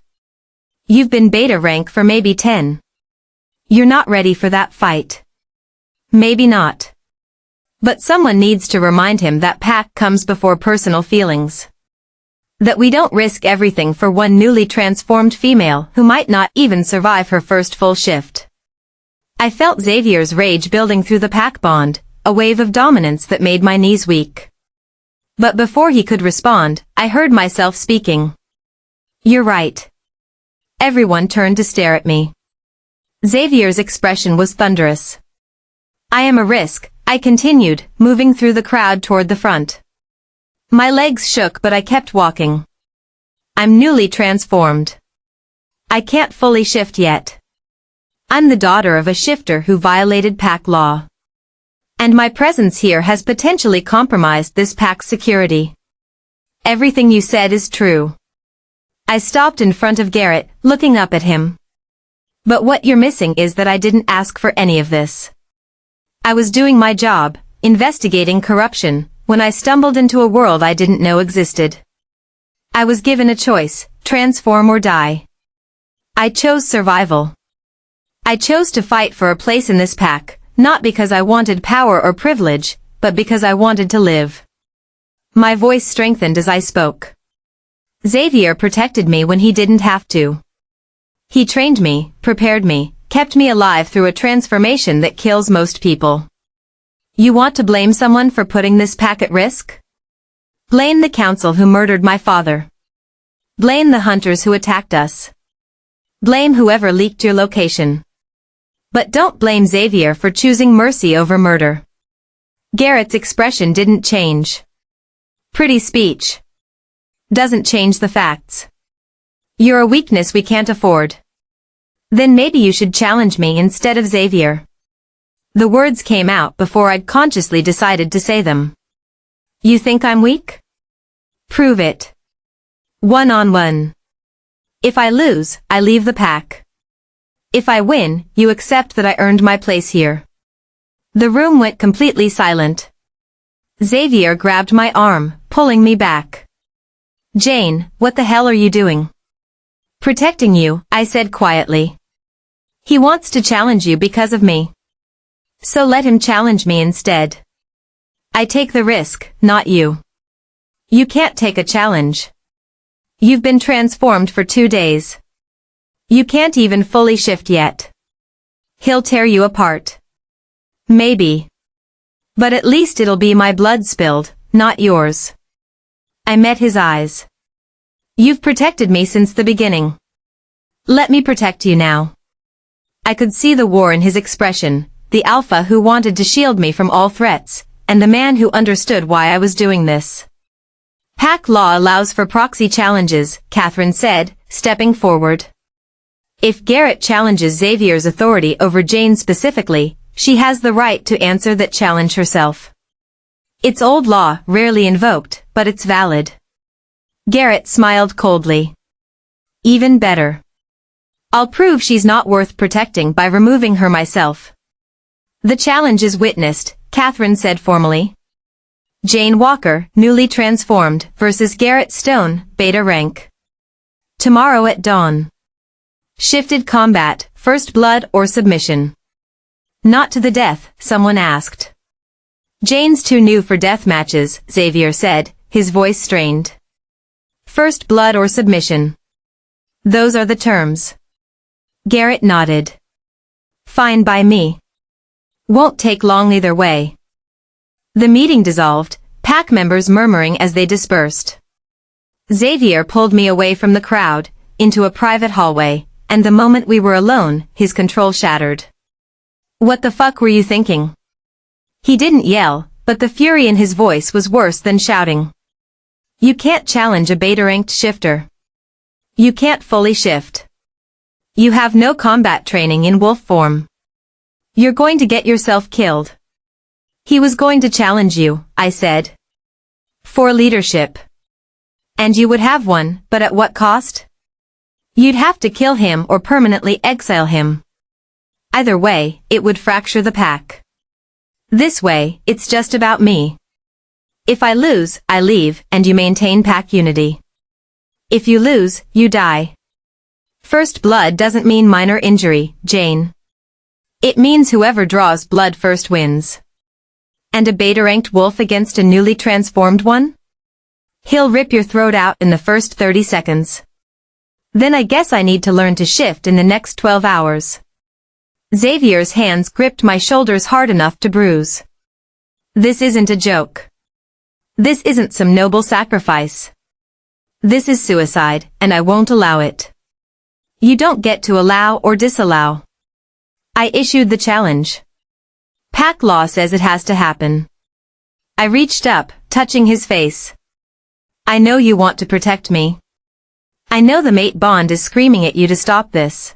You've been beta rank for maybe 10. You're not ready for that fight. Maybe not. But someone needs to remind him that pack comes before personal feelings. That we don't risk everything for one newly transformed female who might not even survive her first full shift. I felt Xavier's rage building through the pack bond, a wave of dominance that made my knees weak. But before he could respond, I heard myself speaking. You're right. Everyone turned to stare at me. Xavier's expression was thunderous. I am a risk, I continued, moving through the crowd toward the front. My legs shook but I kept walking. I'm newly transformed. I can't fully shift yet. I'm the daughter of a shifter who violated pack law. And my presence here has potentially compromised this pack's security. Everything you said is true. I stopped in front of Garrett, looking up at him. But what you're missing is that I didn't ask for any of this. I was doing my job, investigating corruption, when I stumbled into a world I didn't know existed. I was given a choice, transform or die. I chose survival. I chose to fight for a place in this pack, not because I wanted power or privilege, but because I wanted to live. My voice strengthened as I spoke. Xavier protected me when he didn't have to. He trained me, prepared me, kept me alive through a transformation that kills most people. You want to blame someone for putting this pack at risk? Blame the council who murdered my father. Blame the hunters who attacked us. Blame whoever leaked your location. But don't blame Xavier for choosing mercy over murder. Garrett's expression didn't change. Pretty speech. Doesn't change the facts. You're a weakness we can't afford. Then maybe you should challenge me instead of Xavier. The words came out before I'd consciously decided to say them. You think I'm weak? Prove it. 1-on-1. If I lose, I leave the pack. If I win, you accept that I earned my place here. The room went completely silent. Xavier grabbed my arm, pulling me back. Jane, what the hell are you doing? Protecting you, I said quietly. He wants to challenge you because of me. So let him challenge me instead. I take the risk, not you. You can't take a challenge. You've been transformed for 2 days. You can't even fully shift yet. He'll tear you apart. Maybe. But at least it'll be my blood spilled, not yours. I met his eyes. You've protected me since the beginning. Let me protect you now. I could see the war in his expression, the alpha who wanted to shield me from all threats, and the man who understood why I was doing this. Pack law allows for proxy challenges, Catherine said, stepping forward. If Garrett challenges Xavier's authority over Jane specifically, she has the right to answer that challenge herself. It's old law, rarely invoked, but it's valid. Garrett smiled coldly. Even better. I'll prove she's not worth protecting by removing her myself. The challenge is witnessed, Catherine said formally. Jane Walker, newly transformed, versus Garrett Stone, beta rank. Tomorrow at dawn. Shifted combat, first blood or submission. Not to the death, someone asked. Jane's too new for death matches, Xavier said, his voice strained. First blood or submission. Those are the terms. Garrett nodded. Fine by me. Won't take long either way. The meeting dissolved, pack members murmuring as they dispersed. Xavier pulled me away from the crowd, into a private hallway, and the moment we were alone, his control shattered. What the fuck were you thinking? He didn't yell, but the fury in his voice was worse than shouting. You can't challenge a beta-ranked shifter. You can't fully shift. You have no combat training in wolf form. You're going to get yourself killed. He was going to challenge you, I said. For leadership. And you would have one, but at what cost? You'd have to kill him or permanently exile him. Either way, it would fracture the pack. This way, it's just about me. If I lose, I leave, and you maintain pack unity. If you lose, you die. First blood doesn't mean minor injury, Jane. It means whoever draws blood first wins. And a beta-ranked wolf against a newly transformed one? He'll rip your throat out in the first 30 seconds. Then I guess I need to learn to shift in the next 12 hours. Xavier's hands gripped my shoulders hard enough to bruise. This isn't a joke. This isn't some noble sacrifice. This is suicide, and I won't allow it. You don't get to allow or disallow. I issued the challenge. Pack law says it has to happen. I reached up, touching his face. I know you want to protect me. I know the mate bond is screaming at you to stop this.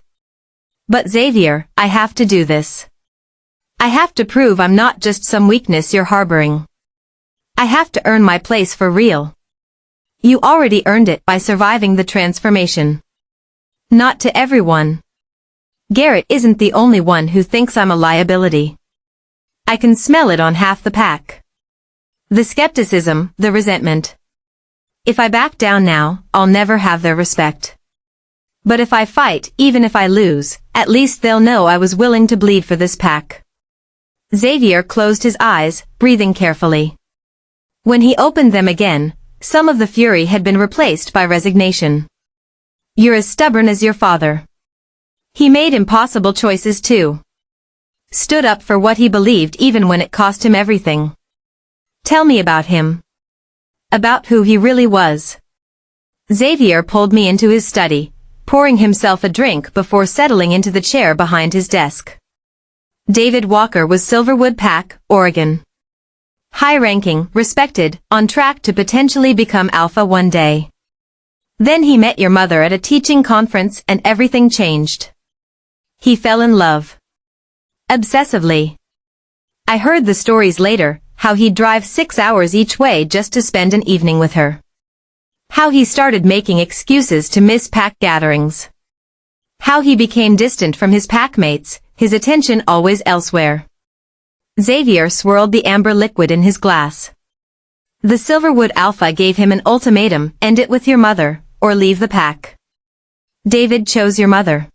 But Xavier, I have to do this. I have to prove I'm not just some weakness you're harboring. I have to earn my place for real. You already earned it by surviving the transformation. Not to everyone. Garrett isn't the only one who thinks I'm a liability. I can smell it on half the pack. The skepticism, the resentment. If I back down now, I'll never have their respect. But if I fight, even if I lose, at least they'll know I was willing to bleed for this pack. Xavier closed his eyes, breathing carefully. When he opened them again, some of the fury had been replaced by resignation. You're as stubborn as your father. He made impossible choices too. Stood up for what he believed even when it cost him everything. Tell me about him. About who he really was. Xavier pulled me into his study, pouring himself a drink before settling into the chair behind his desk. David Walker was Silverwood Pack, Oregon. High-ranking, respected, on track to potentially become alpha one day. Then he met your mother at a teaching conference and everything changed. He fell in love. Obsessively. I heard the stories later, how he'd drive 6 hours each way just to spend an evening with her. How he started making excuses to miss pack gatherings. How he became distant from his packmates, his attention always elsewhere. Xavier swirled the amber liquid in his glass. The Silverwood Alpha gave him an ultimatum: end it with your mother, or leave the pack. David chose your mother.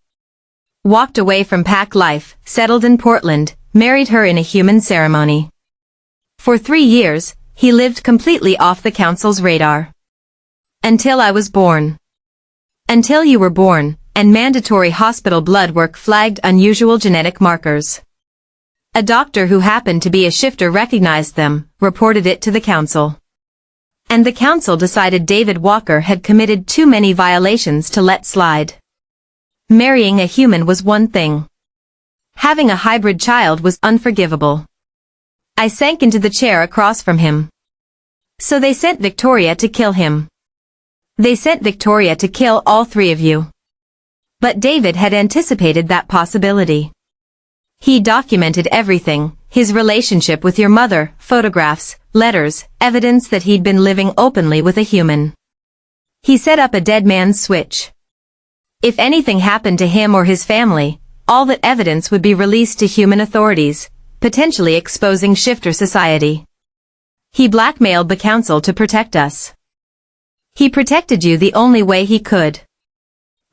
Walked away from pack life, settled in Portland, married her in a human ceremony. For 3 years, he lived completely off the council's radar. Until I was born. Until you were born, and mandatory hospital blood work flagged unusual genetic markers. A doctor who happened to be a shifter recognized them, reported it to the council. And the council decided David Walker had committed too many violations to let slide. Marrying a human was one thing. Having a hybrid child was unforgivable. I sank into the chair across from him. So they sent Victoria to kill him. They sent Victoria to kill all 3 of you. But David had anticipated that possibility. He documented everything, his relationship with your mother, photographs, letters, evidence that he'd been living openly with a human. He set up a dead man's switch. If anything happened to him or his family, all that evidence would be released to human authorities, potentially exposing shifter society. He blackmailed the council to protect us. He protected you the only way he could.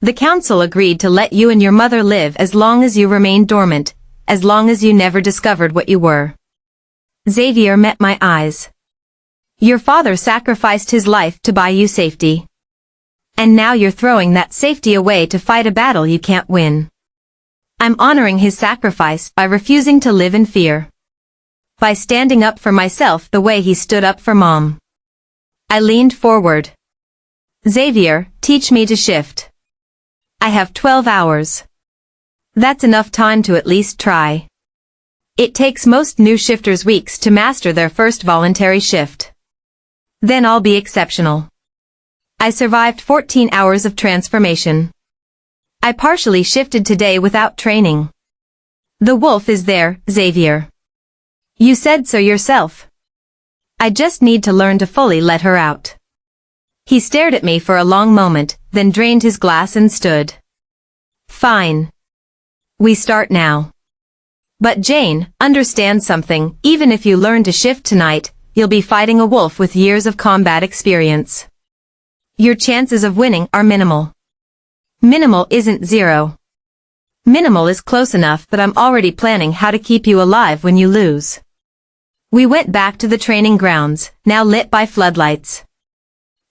The council agreed to let you and your mother live as long as you remained dormant, as long as you never discovered what you were. Xavier met my eyes. Your father sacrificed his life to buy you safety. And now you're throwing that safety away to fight a battle you can't win. I'm honoring his sacrifice by refusing to live in fear. By standing up for myself the way he stood up for Mom. I leaned forward. Xavier, teach me to shift. I have 12 hours. That's enough time to at least try. It takes most new shifters weeks to master their first voluntary shift. Then I'll be exceptional. I survived 14 hours of transformation. I partially shifted today without training. The wolf is there, Xavier. You said so yourself. I just need to learn to fully let her out. He stared at me for a long moment, then drained his glass and stood. Fine. We start now. But Jane, understand something: even if you learn to shift tonight, you'll be fighting a wolf with years of combat experience. Your chances of winning are minimal. Minimal isn't 0. Minimal is close enough that I'm already planning how to keep you alive when you lose. We went back to the training grounds, now lit by floodlights.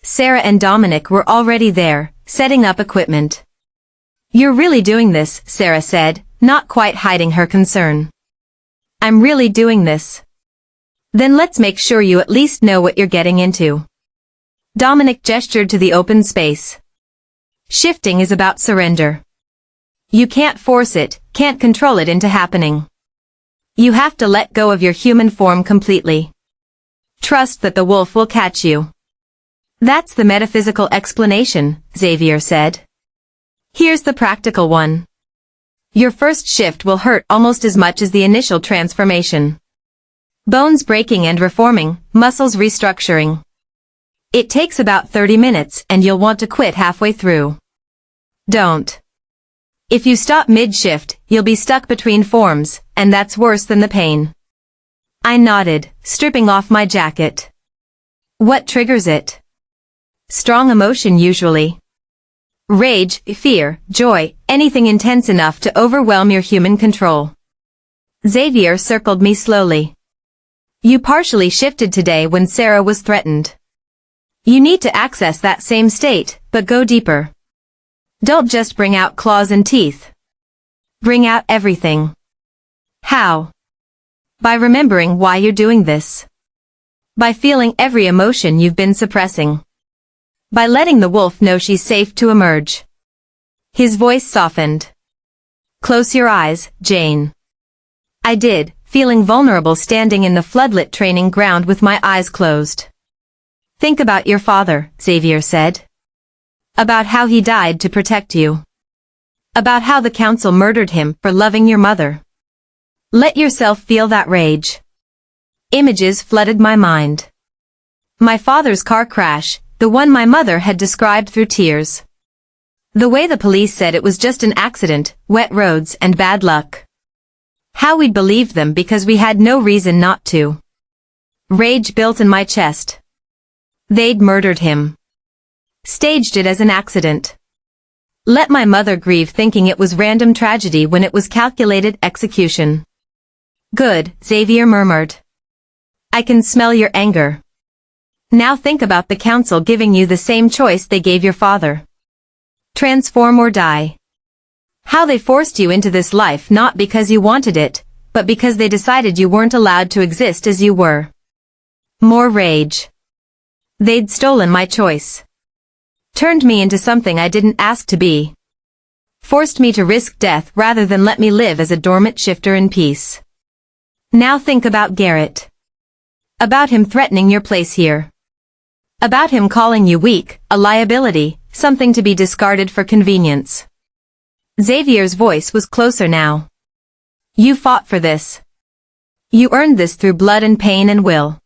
Sarah and Dominic were already there, setting up equipment. You're really doing this, Sarah said, not quite hiding her concern. I'm really doing this. Then let's make sure you at least know what you're getting into. Dominic gestured to the open space. Shifting is about surrender. You can't force it, can't control it into happening. You have to let go of your human form completely. Trust that the wolf will catch you. That's the metaphysical explanation, Xavier said. Here's the practical one. Your first shift will hurt almost as much as the initial transformation. Bones breaking and reforming, muscles restructuring. It takes about 30 minutes and you'll want to quit halfway through. Don't. If you stop mid-shift, you'll be stuck between forms, and that's worse than the pain. I nodded, stripping off my jacket. What triggers it? Strong emotion usually. Rage, fear, joy, anything intense enough to overwhelm your human control. Xavier circled me slowly. You partially shifted today when Sarah was threatened. You need to access that same state, but go deeper. Don't just bring out claws and teeth. Bring out everything. How? By remembering why you're doing this. By feeling every emotion you've been suppressing. By letting the wolf know she's safe to emerge. His voice softened. Close your eyes, Jane. I did, feeling vulnerable standing in the floodlit training ground with my eyes closed. Think about your father, Xavier said. About how he died to protect you. About how the council murdered him for loving your mother. Let yourself feel that rage. Images flooded my mind. My father's car crash, the one my mother had described through tears. The way the police said it was just an accident, wet roads and bad luck. How we'd believed them because we had no reason not to. Rage built in my chest. They'd murdered him. Staged it as an accident. Let my mother grieve thinking it was random tragedy when it was calculated execution. Good, Xavier murmured. I can smell your anger. Now think about the council giving you the same choice they gave your father. Transform or die. How they forced you into this life not because you wanted it, but because they decided you weren't allowed to exist as you were. More rage. They'd stolen my choice. Turned me into something I didn't ask to be. Forced me to risk death rather than let me live as a dormant shifter in peace. Now think about Garrett. About him threatening your place here. About him calling you weak, a liability, something to be discarded for convenience. Xavier's voice was closer now. You fought for this. You earned this through blood and pain and will.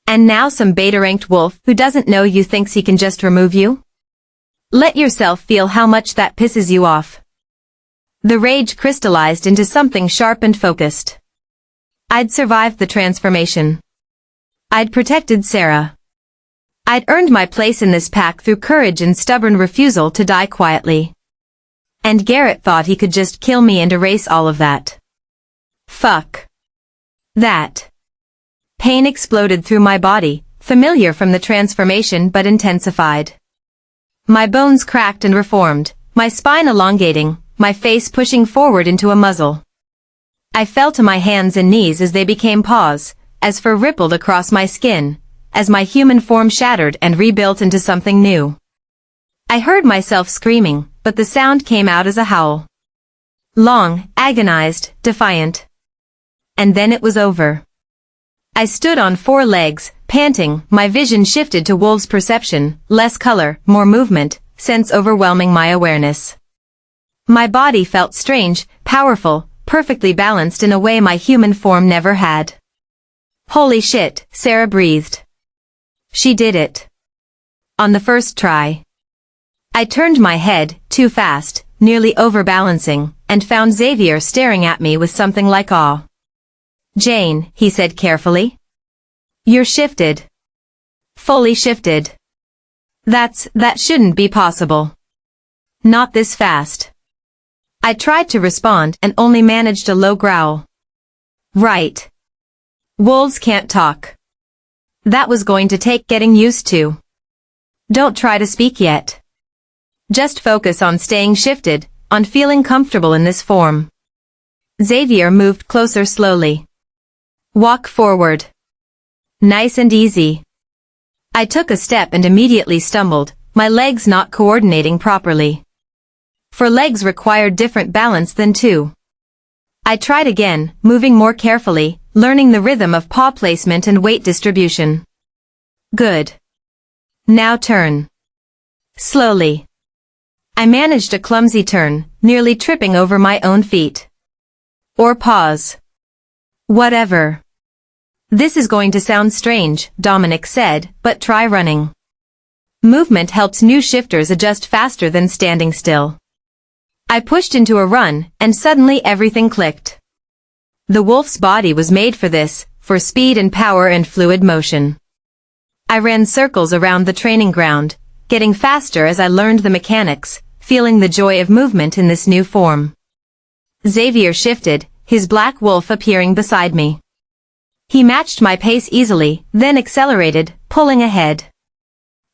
And now some beta-ranked wolf who doesn't know you thinks he can just remove you? Let yourself feel how much that pisses you off. The rage crystallized into something sharp and focused. I'd survived the transformation. I'd protected Sarah. I'd earned my place in this pack through courage and stubborn refusal to die quietly. And Garrett thought he could just kill me and erase all of that. Fuck. That. Pain exploded through my body, familiar from the transformation but intensified. My bones cracked and reformed, my spine elongating, my face pushing forward into a muzzle. I fell to my hands and knees as they became paws, as fur rippled across my skin, as my human form shattered and rebuilt into something new. I heard myself screaming, but the sound came out as a howl. Long, agonized, defiant. And then it was over. I stood on 4 legs, panting, my vision shifted to wolf's perception, less color, more movement, sense overwhelming my awareness. My body felt strange, powerful, perfectly balanced in a way my human form never had. Holy shit, Sarah breathed. She did it. On the first try. I turned my head, too fast, nearly overbalancing, and found Xavier staring at me with something like awe. Jane, he said carefully. You're shifted. Fully shifted. That shouldn't be possible. Not this fast. I tried to respond and only managed a low growl. Right. Wolves can't talk. That was going to take getting used to. Don't try to speak yet. Just focus on staying shifted, on feeling comfortable in this form. Xavier moved closer slowly. Walk forward. Nice and easy. I took a step and immediately stumbled, my legs not coordinating properly. For legs required different balance than 2. I tried again, moving more carefully, learning the rhythm of paw placement and weight distribution. Good. Now turn. Slowly. I managed a clumsy turn, nearly tripping over my own feet. Or paws. Whatever. This is going to sound strange, Dominic said, but try running. Movement helps new shifters adjust faster than standing still. I pushed into a run, and suddenly everything clicked. The wolf's body was made for this, for speed and power and fluid motion. I ran circles around the training ground, getting faster as I learned the mechanics, feeling the joy of movement in this new form. Xavier shifted, his black wolf appearing beside me. He matched my pace easily, then accelerated, pulling ahead.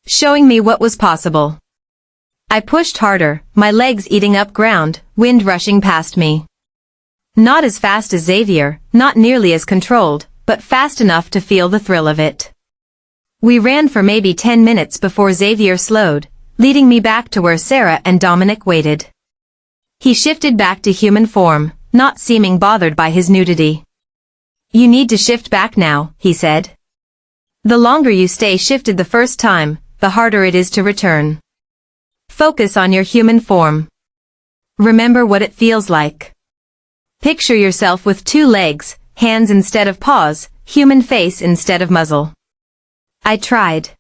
Showing me what was possible. I pushed harder, my legs eating up ground, wind rushing past me. Not as fast as Xavier, not nearly as controlled, but fast enough to feel the thrill of it. We ran for maybe 10 minutes before Xavier slowed, leading me back to where Sarah and Dominic waited. He shifted back to human form, not seeming bothered by his nudity. "You need to shift back now," he said. "The longer you stay shifted the first time, the harder it is to return. Focus on your human form. Remember what it feels like. Picture yourself with 2 legs, hands instead of paws, human face instead of muzzle." I tried.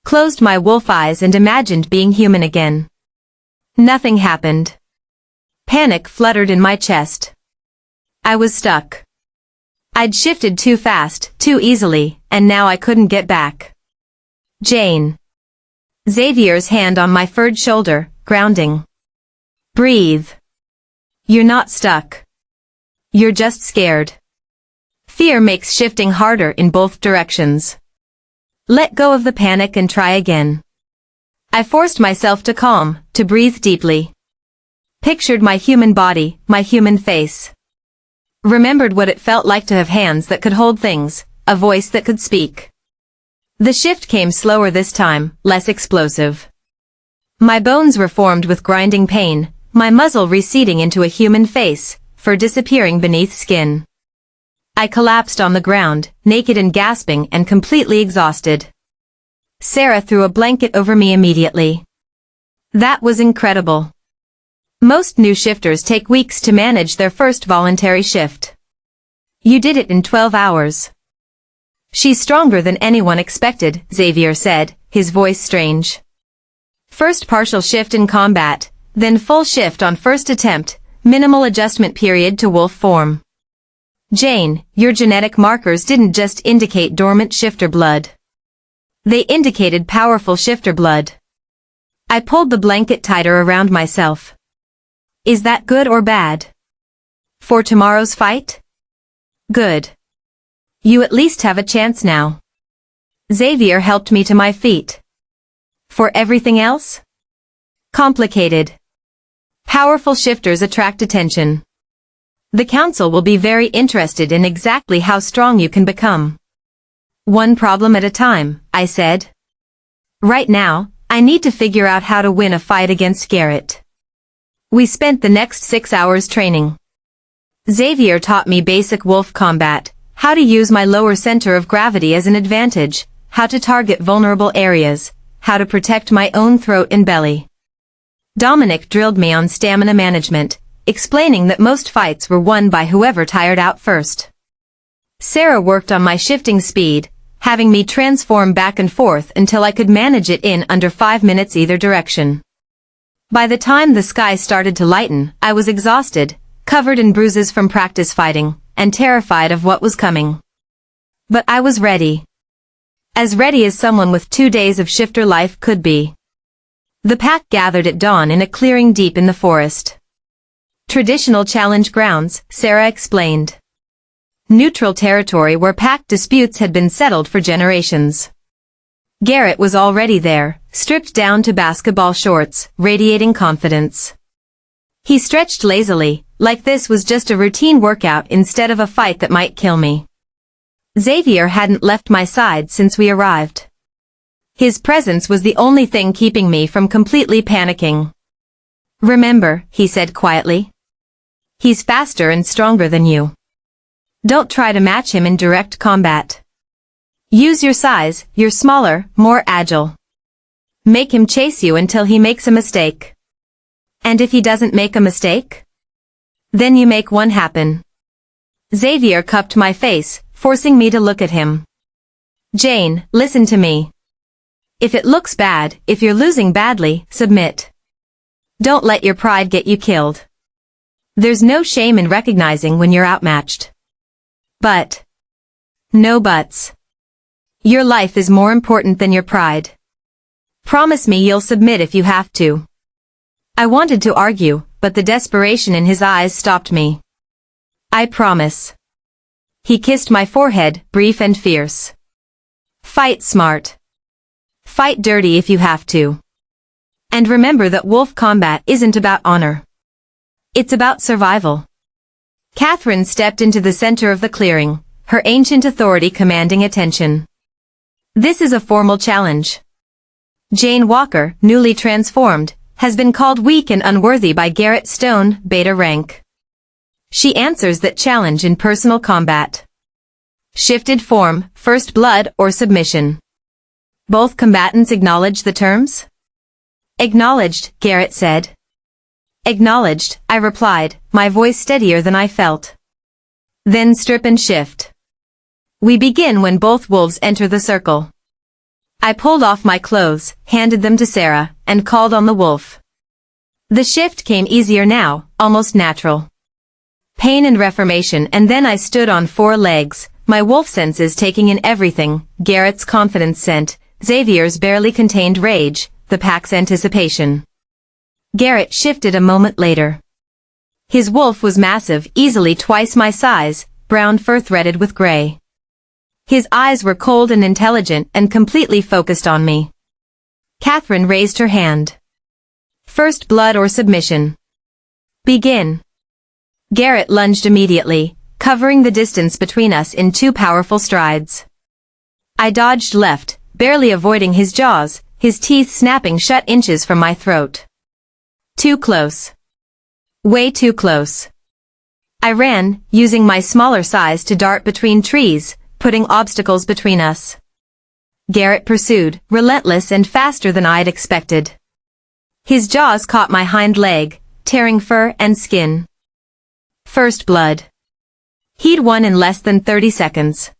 Closed my wolf eyes and imagined being human again. Nothing happened. Panic fluttered in my chest. I was stuck. I'd shifted too fast, too easily, and now I couldn't get back. "Jane." Xavier's hand on my furred shoulder, grounding. "Breathe. You're not stuck. You're just scared. Fear makes shifting harder in both directions. Let go of the panic and try again." I forced myself to calm, to breathe deeply. Pictured my human body, my human face. Remembered what it felt like to have hands that could hold things, a voice that could speak. The shift came slower this time, less explosive. My bones were formed with grinding pain, my muzzle receding into a human face, fur disappearing beneath skin. I collapsed on the ground, naked and gasping and completely exhausted. Sarah threw a blanket over me immediately. That was incredible. Most new shifters take weeks to manage their first voluntary shift. You did it in 12 hours. "She's stronger than anyone expected," Xavier said, his voice strange. "First partial shift in combat, then full shift on first attempt, minimal adjustment period to wolf form. Jane, your genetic markers didn't just indicate dormant shifter blood. They indicated powerful shifter blood." I pulled the blanket tighter around myself. "Is that good or bad? For tomorrow's fight?" "Good. You at least have a chance now." Xavier helped me to my feet. "For everything else?" "Complicated. Powerful shifters attract attention. The council will be very interested in exactly how strong you can become." "One problem at a time," I said. "Right now, I need to figure out how to win a fight against Garrett." We spent the next 6 hours training. Xavier taught me basic wolf combat, how to use my lower center of gravity as an advantage, how to target vulnerable areas, how to protect my own throat and belly. Dominic drilled me on stamina management, explaining that most fights were won by whoever tired out first. Sarah worked on my shifting speed, having me transform back and forth until I could manage it in under 5 minutes either direction. By the time the sky started to lighten, I was exhausted, covered in bruises from practice fighting, and terrified of what was coming. But I was ready. As ready as someone with 2 days of shifter life could be. The pack gathered at dawn in a clearing deep in the forest. Traditional challenge grounds, Sarah explained. Neutral territory where pack disputes had been settled for generations. Garrett was already there, stripped down to basketball shorts, radiating confidence. He stretched lazily, like this was just a routine workout instead of a fight that might kill me. Xavier hadn't left my side since we arrived. His presence was the only thing keeping me from completely panicking. "Remember," he said quietly. "He's faster and stronger than you. Don't try to match him in direct combat. Use your size, you're smaller, more agile. Make him chase you until he makes a mistake. And if he doesn't make a mistake? Then you make one happen." Xavier cupped my face, forcing me to look at him. "Jane, listen to me. If it looks bad, if you're losing badly, submit. Don't let your pride get you killed. There's no shame in recognizing when you're outmatched. But. No buts. Your life is more important than your pride. Promise me you'll submit if you have to." I wanted to argue, but the desperation in his eyes stopped me. "I promise." He kissed my forehead, brief and fierce. "Fight smart. Fight dirty if you have to. And remember that wolf combat isn't about honor. It's about survival." Catherine stepped into the center of the clearing, her ancient authority commanding attention. "This is a formal challenge. Jane Walker, newly transformed, has been called weak and unworthy by Garrett Stone, beta rank. She answers that challenge in personal combat. Shifted form, first blood or submission. Both combatants acknowledge the terms? Acknowledged, Garrett said. Acknowledged, I replied, my voice steadier than I felt. Then strip and shift. We begin when both wolves enter the circle. I pulled off my clothes, handed them to Sarah, and called on the wolf. The shift came easier now, almost natural. Pain and reformation, and then I stood on 4 legs, my wolf senses taking in everything, Garrett's confidence scent, Xavier's barely contained rage, the pack's anticipation. Garrett shifted a moment later. His wolf was massive, easily twice my size, brown fur threaded with gray. His eyes were cold and intelligent and completely focused on me. Catherine raised her hand. First blood or submission? Begin. Garrett lunged immediately, covering the distance between us in 2 powerful strides. I dodged left, barely avoiding his jaws, his teeth snapping shut inches from my throat. Too close. Way too close. I ran, using my smaller size to dart between trees, putting obstacles between us. Garrett pursued, relentless and faster than I'd expected. His jaws caught my hind leg, tearing fur and skin. First blood. He'd won in less than 30 seconds.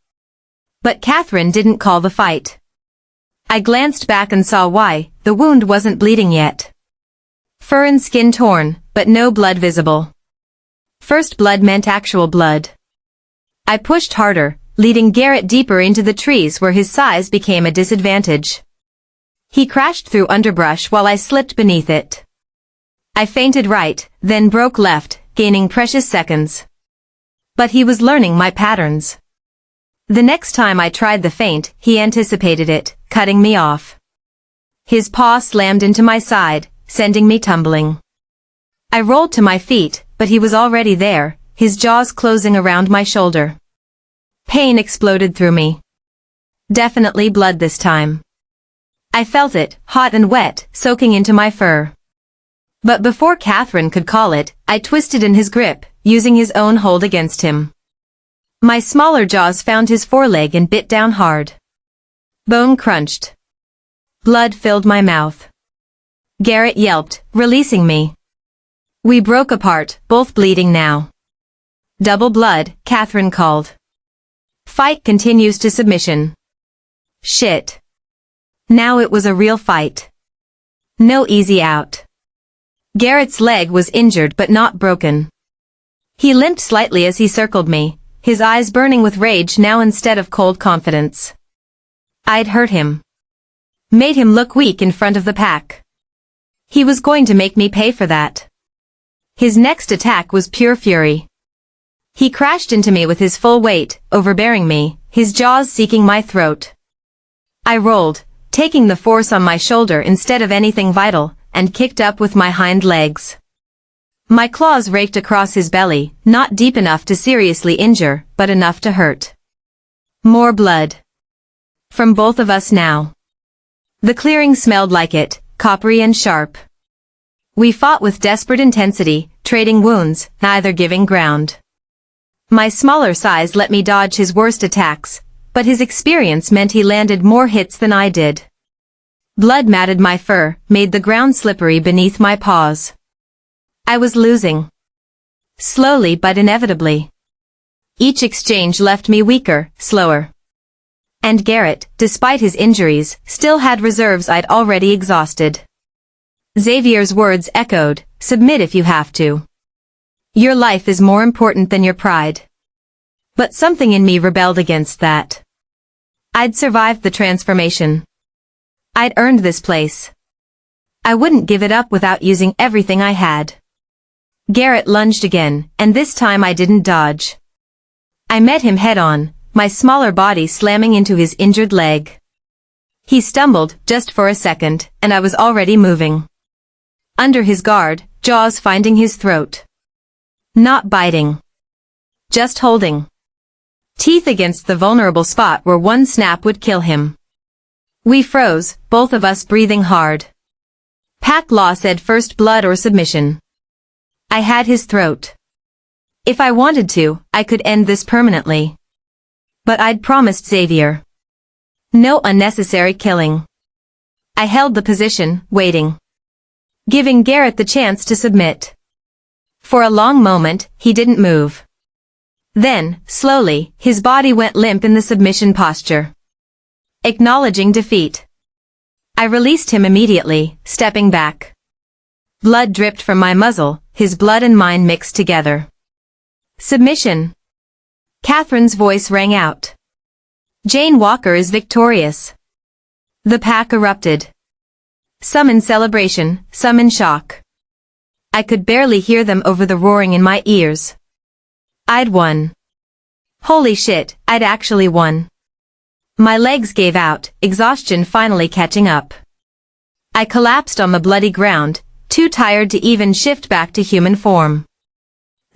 But Catherine didn't call the fight. I glanced back and saw why, the wound wasn't bleeding yet. Fur and skin torn, but no blood visible. First blood meant actual blood. I pushed harder, leading Garrett deeper into the trees where his size became a disadvantage. He crashed through underbrush while I slipped beneath it. I feinted right, then broke left, gaining precious seconds. But he was learning my patterns. The next time I tried the feint, he anticipated it, cutting me off. His paw slammed into my side, sending me tumbling. I rolled to my feet, but he was already there, his jaws closing around my shoulder. Pain exploded through me. Definitely blood this time. I felt it, hot and wet, soaking into my fur. But before Catherine could call it, I twisted in his grip, using his own hold against him. My smaller jaws found his foreleg and bit down hard. Bone crunched. Blood filled my mouth. Garrett yelped, releasing me. We broke apart, both bleeding now. Double blood, Catherine called. Fight continues to submission. Shit. Now it was a real fight. No easy out. Garrett's leg was injured but not broken. He limped slightly as he circled me, his eyes burning with rage now instead of cold confidence. I'd hurt him. Made him look weak in front of the pack. He was going to make me pay for that. His next attack was pure fury. He crashed into me with his full weight, overbearing me, his jaws seeking my throat. I rolled, taking the force on my shoulder instead of anything vital, and kicked up with my hind legs. My claws raked across his belly, not deep enough to seriously injure, but enough to hurt. More blood. From both of us now. The clearing smelled like it, coppery and sharp. We fought with desperate intensity, trading wounds, neither giving ground. My smaller size let me dodge his worst attacks, but his experience meant he landed more hits than I did. Blood matted my fur, made the ground slippery beneath my paws. I was losing. Slowly but inevitably. Each exchange left me weaker, slower. And Garrett, despite his injuries, still had reserves I'd already exhausted. Xavier's words echoed, submit if you have to. Your life is more important than your pride. But something in me rebelled against that. I'd survived the transformation. I'd earned this place. I wouldn't give it up without using everything I had. Garrett lunged again, and this time I didn't dodge. I met him head-on, my smaller body slamming into his injured leg. He stumbled, just for a second, and I was already moving. Under his guard, jaws finding his throat. Not biting. Just holding. Teeth against the vulnerable spot where one snap would kill him. We froze, both of us breathing hard. Pack law said first blood or submission. I had his throat. If I wanted to, I could end this permanently. But I'd promised Xavier. No unnecessary killing. I held the position, waiting. Giving Garrett the chance to submit. For a long moment, he didn't move. Then, slowly, his body went limp in the submission posture. Acknowledging defeat. I released him immediately, stepping back. Blood dripped from my muzzle, his blood and mine mixed together. Submission. Catherine's voice rang out. Jane Walker is victorious. The pack erupted. Some in celebration, some in shock. I could barely hear them over the roaring in my ears. I'd won. Holy shit, I'd actually won. My legs gave out, exhaustion finally catching up. I collapsed on the bloody ground, too tired to even shift back to human form.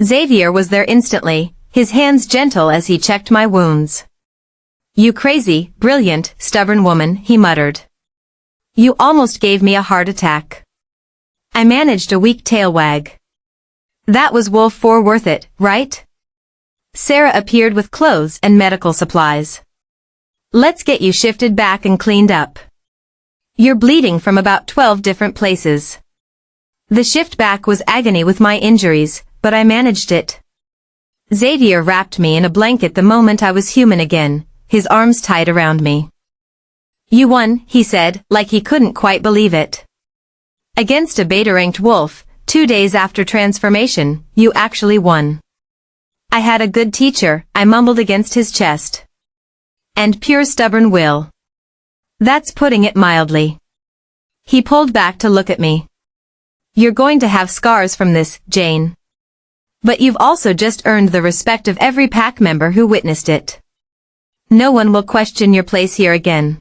Xavier was there instantly, his hands gentle as he checked my wounds. You crazy, brilliant, stubborn woman, he muttered. You almost gave me a heart attack. I managed a weak tail wag. That was Wolf 4 worth it, right? Sarah appeared with clothes and medical supplies. Let's get you shifted back and cleaned up. You're bleeding from about 12 different places. The shift back was agony with my injuries, but I managed it. Xavier wrapped me in a blanket the moment I was human again, his arms tight around me. You won, he said, like he couldn't quite believe it. Against a beta-ranked wolf, 2 days after transformation, you actually won. I had a good teacher, I mumbled against his chest. And pure stubborn will. That's putting it mildly. He pulled back to look at me. You're going to have scars from this, Jane. But you've also just earned the respect of every pack member who witnessed it. No one will question your place here again.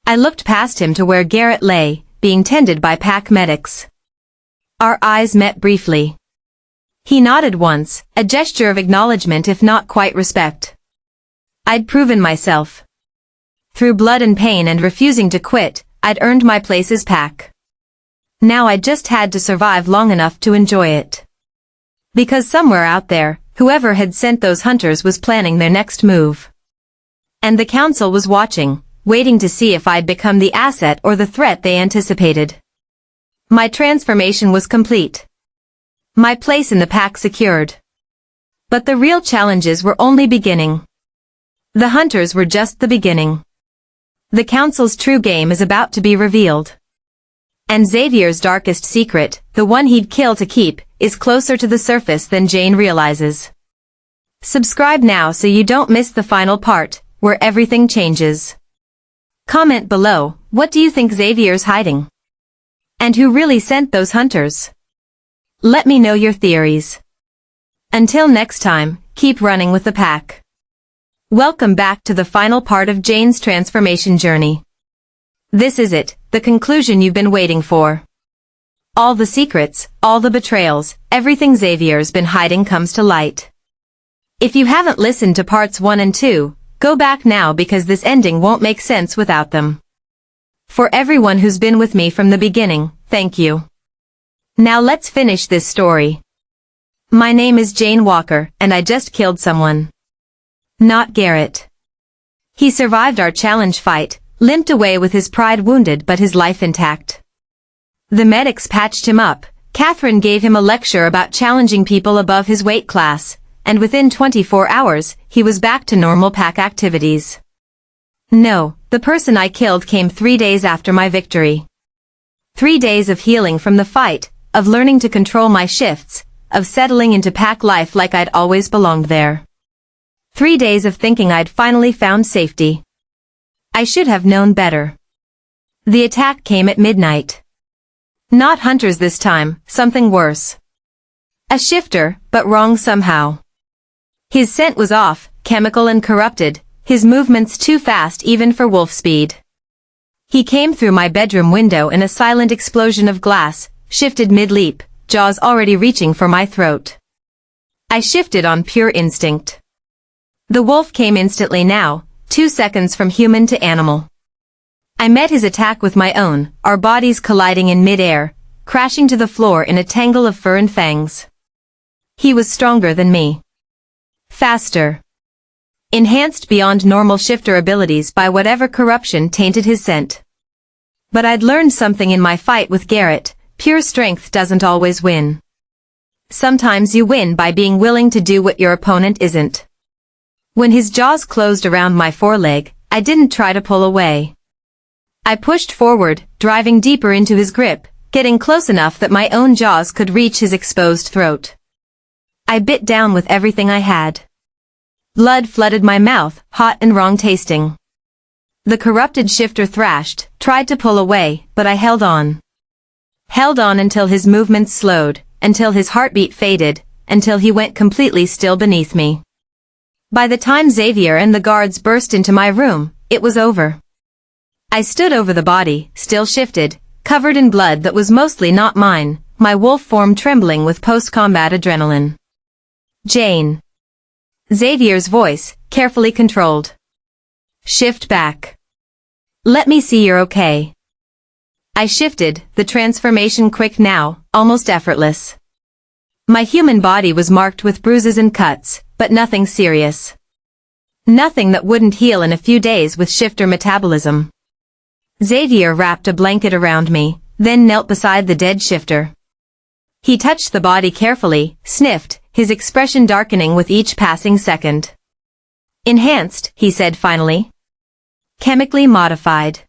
I looked past him to where Garrett lay, being tended by pack medics. Our eyes met briefly. He nodded once, a gesture of acknowledgement if not quite respect. I'd proven myself. Through blood and pain and refusing to quit, I'd earned my place as pack. Now I just had to survive long enough to enjoy it. Because somewhere out there, whoever had sent those hunters was planning their next move. And the council was watching, waiting to see if I'd become the asset or the threat they anticipated. My transformation was complete. My place in the pack secured. But the real challenges were only beginning. The hunters were just the beginning. The council's true game is about to be revealed. And Xavier's darkest secret, the one he'd kill to keep, is closer to the surface than Jane realizes. Subscribe now so you don't miss the final part, where everything changes. Comment below, what do you think Xavier's hiding? And who really sent those hunters? Let me know your theories. Until next time, keep running with the pack. Welcome back to the final part of Jane's transformation journey. This is it, the conclusion you've been waiting for. All the secrets, all the betrayals, everything Xavier's been hiding comes to light. If you haven't listened to parts 1 and 2, go back now because this ending won't make sense without them. For everyone who's been with me from the beginning, thank you. Now let's finish this story. My name is Jane Walker, and I just killed someone. Not Garrett. He survived our challenge fight, limped away with his pride wounded but his life intact. The medics patched him up, Catherine gave him a lecture about challenging people above his weight class, and within 24 hours, he was back to normal pack activities. No, the person I killed came 3 days after my victory. 3 days of healing from the fight, of learning to control my shifts, of settling into pack life like I'd always belonged there. 3 days of thinking I'd finally found safety. I should have known better. The attack came at midnight. Not hunters this time, something worse. A shifter, but wrong somehow. His scent was off, chemical and corrupted, his movements too fast even for wolf speed. He came through my bedroom window in a silent explosion of glass, shifted mid-leap, jaws already reaching for my throat. I shifted on pure instinct. The wolf came instantly now, 2 seconds from human to animal. I met his attack with my own, our bodies colliding in mid-air, crashing to the floor in a tangle of fur and fangs. He was stronger than me. Faster. Enhanced beyond normal shifter abilities by whatever corruption tainted his scent. But I'd learned something in my fight with Garrett: pure strength doesn't always win. Sometimes you win by being willing to do what your opponent isn't. When his jaws closed around my foreleg, I didn't try to pull away. I pushed forward, driving deeper into his grip, getting close enough that my own jaws could reach his exposed throat. I bit down with everything I had. Blood flooded my mouth, hot and wrong tasting. The corrupted shifter thrashed, tried to pull away, but I held on. Held on until his movements slowed, until his heartbeat faded, until he went completely still beneath me. By the time Xavier and the guards burst into my room, it was over. I stood over the body, still shifted, covered in blood that was mostly not mine, my wolf form trembling with post-combat adrenaline. Jane. Xavier's voice, carefully controlled. Shift back. Let me see you're okay. I shifted, the transformation quick now, almost effortless. My human body was marked with bruises and cuts, but nothing serious. Nothing that wouldn't heal in a few days with shifter metabolism. Xavier wrapped a blanket around me, then knelt beside the dead shifter. He touched the body carefully, sniffed, his expression darkening with each passing second. Enhanced, he said finally. Chemically modified.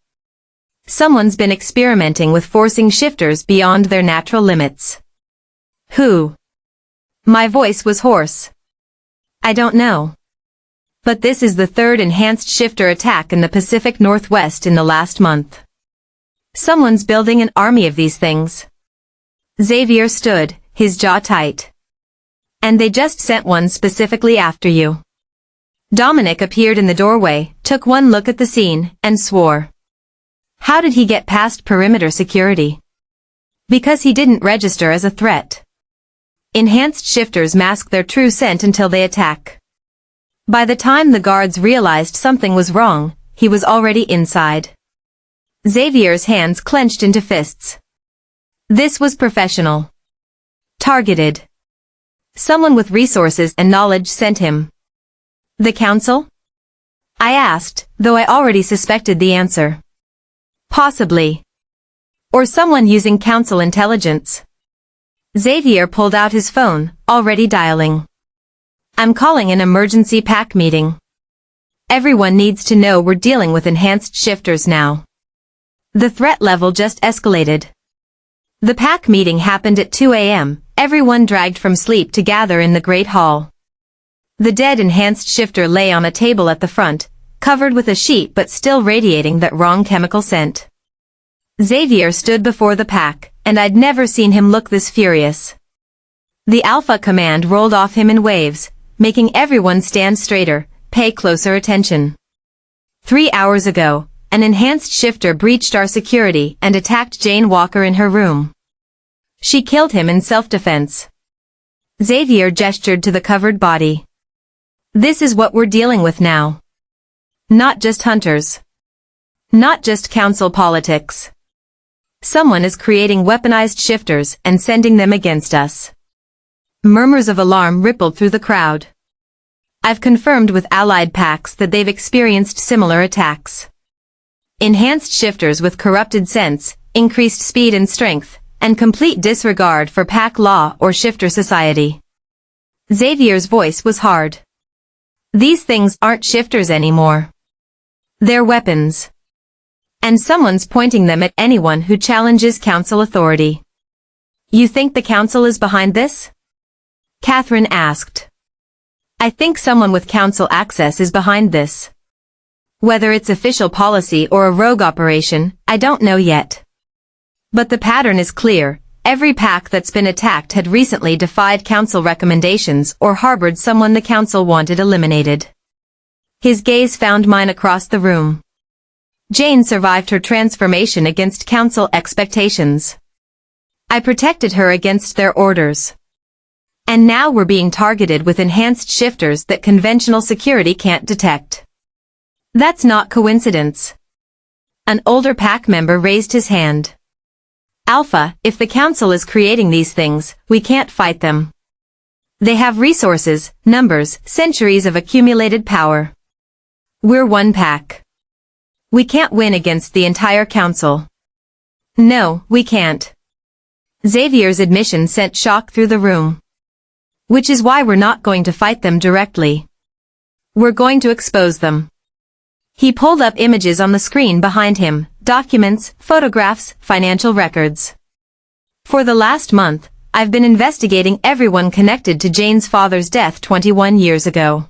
Someone's been experimenting with forcing shifters beyond their natural limits. Who? My voice was hoarse. I don't know. But this is the third enhanced shifter attack in the Pacific Northwest in the last month. Someone's building an army of these things. Xavier stood, his jaw tight. And they just sent one specifically after you. Dominic appeared in the doorway, took one look at the scene, and swore. How did he get past perimeter security? Because he didn't register as a threat. Enhanced shifters mask their true scent until they attack. By the time the guards realized something was wrong, he was already inside. Xavier's hands clenched into fists. This was professional. Targeted. Someone with resources and knowledge sent him. The council? I asked, though I already suspected the answer. Possibly. Or someone using council intelligence. Xavier pulled out his phone, already dialing. I'm calling an emergency pack meeting. Everyone needs to know we're dealing with enhanced shifters now. The threat level just escalated. The pack meeting happened at 2 a.m., everyone dragged from sleep to gather in the Great Hall. The dead enhanced shifter lay on a table at the front, covered with a sheet but still radiating that wrong chemical scent. Xavier stood before the pack, and I'd never seen him look this furious. The Alpha command rolled off him in waves, making everyone stand straighter, pay closer attention. 3 hours ago, an enhanced shifter breached our security and attacked Jane Walker in her room. She killed him in self-defense. Xavier gestured to the covered body. This is what we're dealing with now. Not just hunters. Not just council politics. Someone is creating weaponized shifters and sending them against us. Murmurs of alarm rippled through the crowd. I've confirmed with allied packs that they've experienced similar attacks. Enhanced shifters with corrupted sense, increased speed and strength, and complete disregard for pack law or shifter society. Xavier's voice was hard. These things aren't shifters anymore. They're weapons. And someone's pointing them at anyone who challenges council authority. You think the council is behind this? Catherine asked. I think someone with council access is behind this. Whether it's official policy or a rogue operation, I don't know yet. But the pattern is clear. Every pack that's been attacked had recently defied council recommendations or harbored someone the council wanted eliminated. His gaze found mine across the room. Jane survived her transformation against council expectations. I protected her against their orders. And now we're being targeted with enhanced shifters that conventional security can't detect. That's not coincidence. An older pack member raised his hand. Alpha, if the council is creating these things, we can't fight them. They have resources, numbers, centuries of accumulated power. We're one pack. We can't win against the entire council. No, we can't. Xavier's admission sent shock through the room. Which is why we're not going to fight them directly. We're going to expose them. He pulled up images on the screen behind him, documents, photographs, financial records. For the last month, I've been investigating everyone connected to Jane's father's death 21 years ago.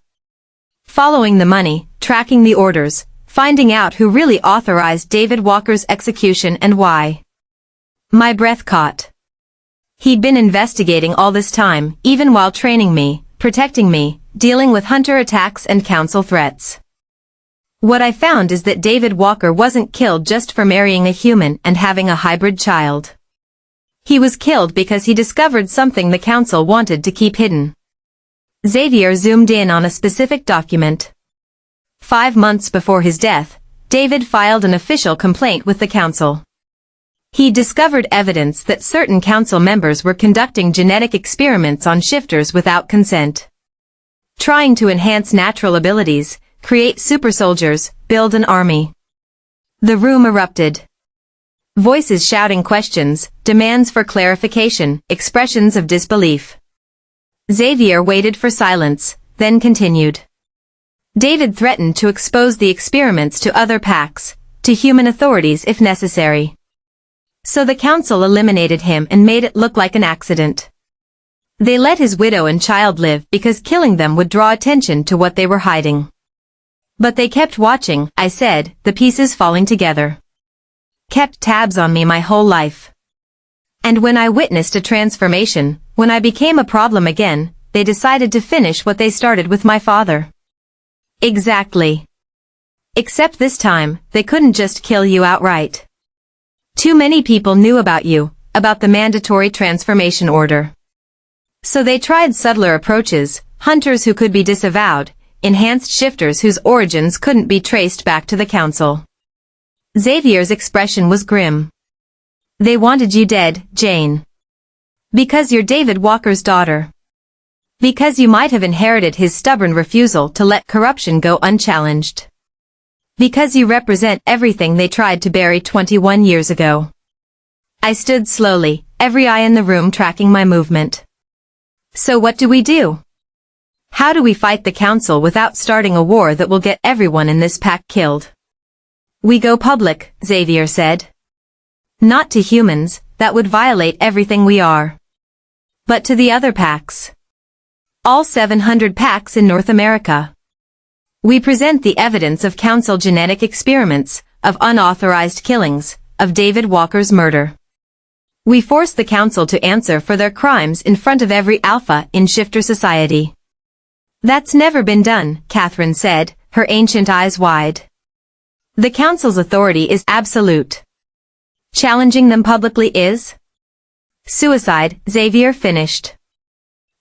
Following the money, tracking the orders, finding out who really authorized David Walker's execution and why. My breath caught. He'd been investigating all this time, even while training me, protecting me, dealing with hunter attacks and council threats. What I found is that David Walker wasn't killed just for marrying a human and having a hybrid child. He was killed because he discovered something the council wanted to keep hidden. Xavier zoomed in on a specific document. 5 months before his death, David filed an official complaint with the council. He discovered evidence that certain council members were conducting genetic experiments on shifters without consent. Trying to enhance natural abilities, create super soldiers, build an army. The room erupted. Voices shouting questions, demands for clarification, expressions of disbelief. Xavier waited for silence, then continued. David threatened to expose the experiments to other packs, to human authorities if necessary. So the council eliminated him and made it look like an accident. They let his widow and child live because killing them would draw attention to what they were hiding. But they kept watching, I said, the pieces falling together. Kept tabs on me my whole life. And when I witnessed a transformation, when I became a problem again, they decided to finish what they started with my father. Exactly. Except this time, they couldn't just kill you outright. Too many people knew about you, about the mandatory transformation order. So they tried subtler approaches, hunters who could be disavowed, enhanced shifters whose origins couldn't be traced back to the council. Xavier's expression was grim. They wanted you dead, Jane. Because you're David Walker's daughter. Because you might have inherited his stubborn refusal to let corruption go unchallenged. Because you represent everything they tried to bury 21 years ago. I stood slowly, every eye in the room tracking my movement. So what do we do? How do we fight the council without starting a war that will get everyone in this pack killed? We go public, Xavier said. Not to humans, that would violate everything we are. But to the other packs. All 700 packs in North America. We present the evidence of council genetic experiments, of unauthorized killings, of David Walker's murder. We force the council to answer for their crimes in front of every alpha in shifter society. That's never been done, Catherine said, her ancient eyes wide. The council's authority is absolute. Challenging them publicly is? Suicide, Xavier finished.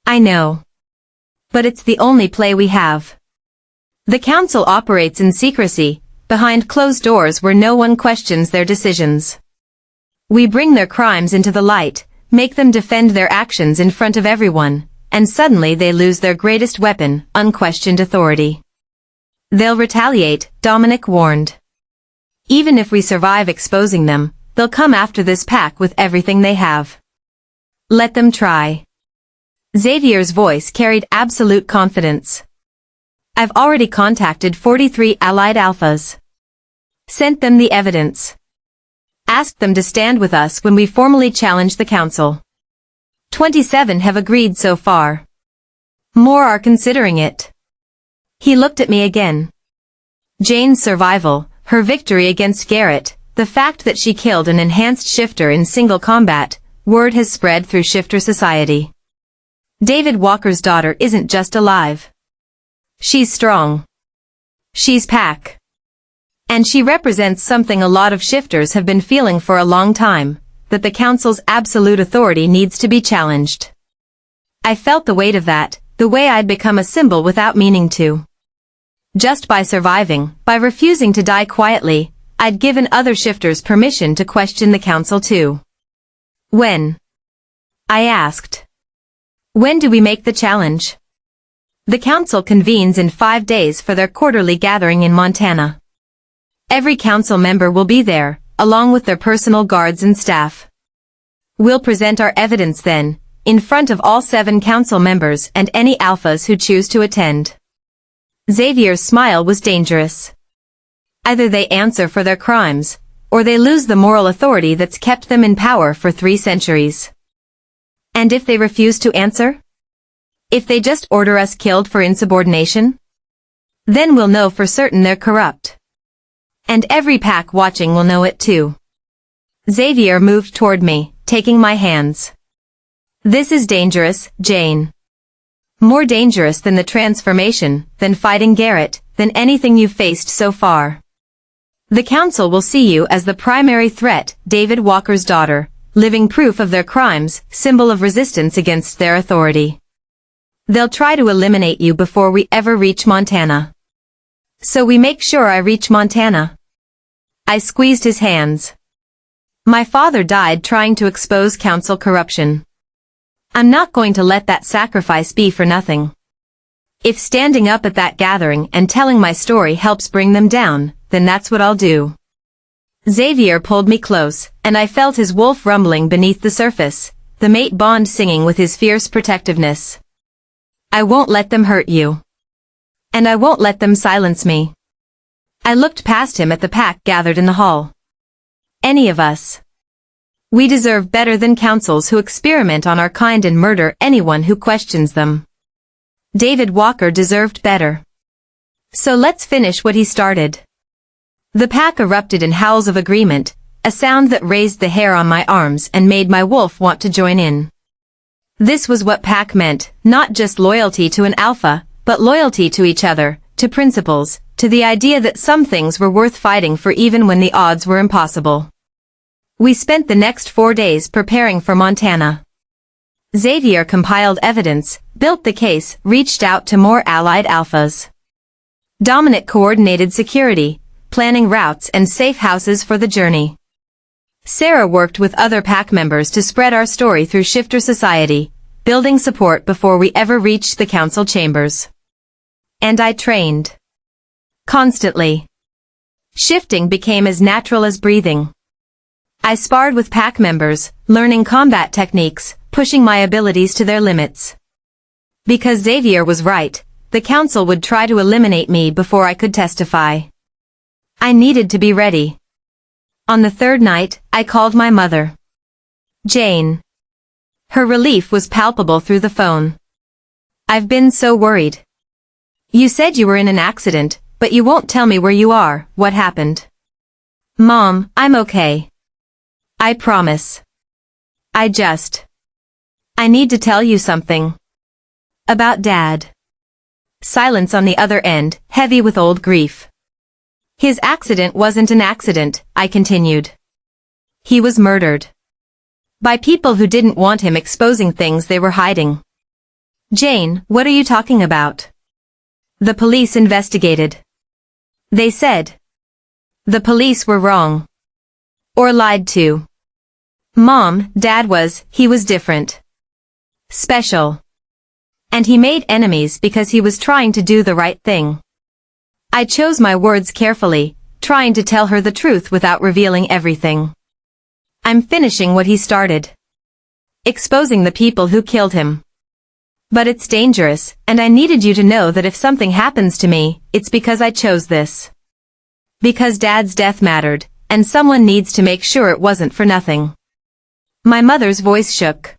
I know. But it's the only play we have. The council operates in secrecy, behind closed doors where no one questions their decisions. We bring their crimes into the light, make them defend their actions in front of everyone, and suddenly they lose their greatest weapon, unquestioned authority. They'll retaliate, Dominic warned. Even if we survive exposing them, they'll come after this pack with everything they have. Let them try. Xavier's voice carried absolute confidence. I've already contacted 43 allied alphas. Sent them the evidence. Asked them to stand with us when we formally challenge the council. 27 have agreed so far. More are considering it. He looked at me again. Jane's survival, her victory against Garrett, the fact that she killed an enhanced shifter in single combat, word has spread through shifter society. David Walker's daughter isn't just alive. She's strong. She's pack. And she represents something a lot of shifters have been feeling for a long time, that the council's absolute authority needs to be challenged. I felt the weight of that, the way I'd become a symbol without meaning to. Just by surviving, by refusing to die quietly, I'd given other shifters permission to question the council too. When? I asked. When do we make the challenge? The council convenes in 5 days for their quarterly gathering in Montana. Every council member will be there, along with their personal guards and staff. We'll present our evidence then, in front of all 7 council members and any alphas who choose to attend. Xavier's smile was dangerous. Either they answer for their crimes, or they lose the moral authority that's kept them in power for 3 centuries. And if they refuse to answer? If they just order us killed for insubordination? Then we'll know for certain they're corrupt. And every pack watching will know it too. Xavier moved toward me, taking my hands. This is dangerous, Jane. More dangerous than the transformation, than fighting Garrett, than anything you've faced so far. The council will see you as the primary threat, David Walker's daughter, living proof of their crimes, symbol of resistance against their authority. They'll try to eliminate you before we ever reach Montana. So we make sure I reach Montana. I squeezed his hands. My father died trying to expose council corruption. I'm not going to let that sacrifice be for nothing. If standing up at that gathering and telling my story helps bring them down, then that's what I'll do. Xavier pulled me close, and I felt his wolf rumbling beneath the surface, the mate bond singing with his fierce protectiveness. I won't let them hurt you. And I won't let them silence me. I looked past him at the pack gathered in the hall. Any of us. We deserve better than councils who experiment on our kind and murder anyone who questions them. David Walker deserved better. So let's finish what he started. The pack erupted in howls of agreement, a sound that raised the hair on my arms and made my wolf want to join in. This was what pack meant, not just loyalty to an alpha, but loyalty to each other, to principles, to the idea that some things were worth fighting for even when the odds were impossible. We spent the next 4 days preparing for Montana. Xavier compiled evidence, built the case, reached out to more allied alphas. Dominic coordinated security, planning routes and safe houses for the journey. Sarah worked with other pack members to spread our story through Shifter Society, building support before we ever reached the council chambers. And I trained. Constantly. Shifting became as natural as breathing. I sparred with pack members, learning combat techniques, pushing my abilities to their limits. Because Xavier was right, the council would try to eliminate me before I could testify. I needed to be ready. On the 3rd night, I called my mother. Jane. Her relief was palpable through the phone. I've been so worried. You said you were in an accident, but you won't tell me where you are. What happened? Mom, I'm okay. I promise. I need to tell you something. About Dad. Silence on the other end, heavy with old grief. His accident wasn't an accident, I continued. He was murdered. By people who didn't want him exposing things they were hiding. Jane, what are you talking about? The police investigated. They said. The police were wrong. Or lied to. Mom, Dad he was different. Special. And he made enemies because he was trying to do the right thing. I chose my words carefully, trying to tell her the truth without revealing everything. I'm finishing what he started. Exposing the people who killed him. But it's dangerous, and I needed you to know that if something happens to me, it's because I chose this. Because Dad's death mattered, and someone needs to make sure it wasn't for nothing. My mother's voice shook.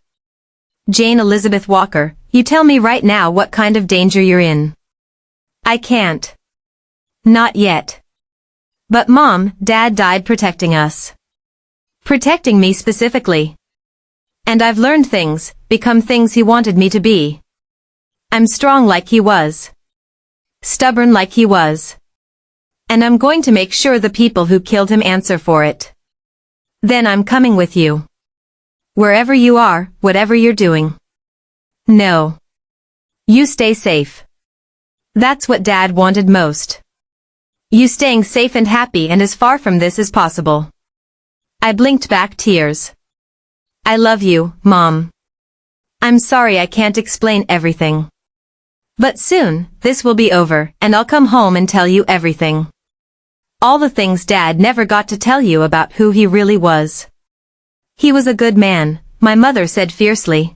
Jane Elizabeth Walker, you tell me right now what kind of danger you're in. I can't. Not yet. But Mom, Dad died protecting us. Protecting me specifically. And I've learned things, become things he wanted me to be. I'm strong like he was. Stubborn like he was. And I'm going to make sure the people who killed him answer for it. Then I'm coming with you. Wherever you are, whatever you're doing. No. You stay safe. That's what Dad wanted most. You staying safe and happy and as far from this as possible. I blinked back tears. I love you, Mom. I'm sorry I can't explain everything. But soon, this will be over, and I'll come home and tell you everything. All the things Dad never got to tell you about who he really was. He was a good man, my mother said fiercely.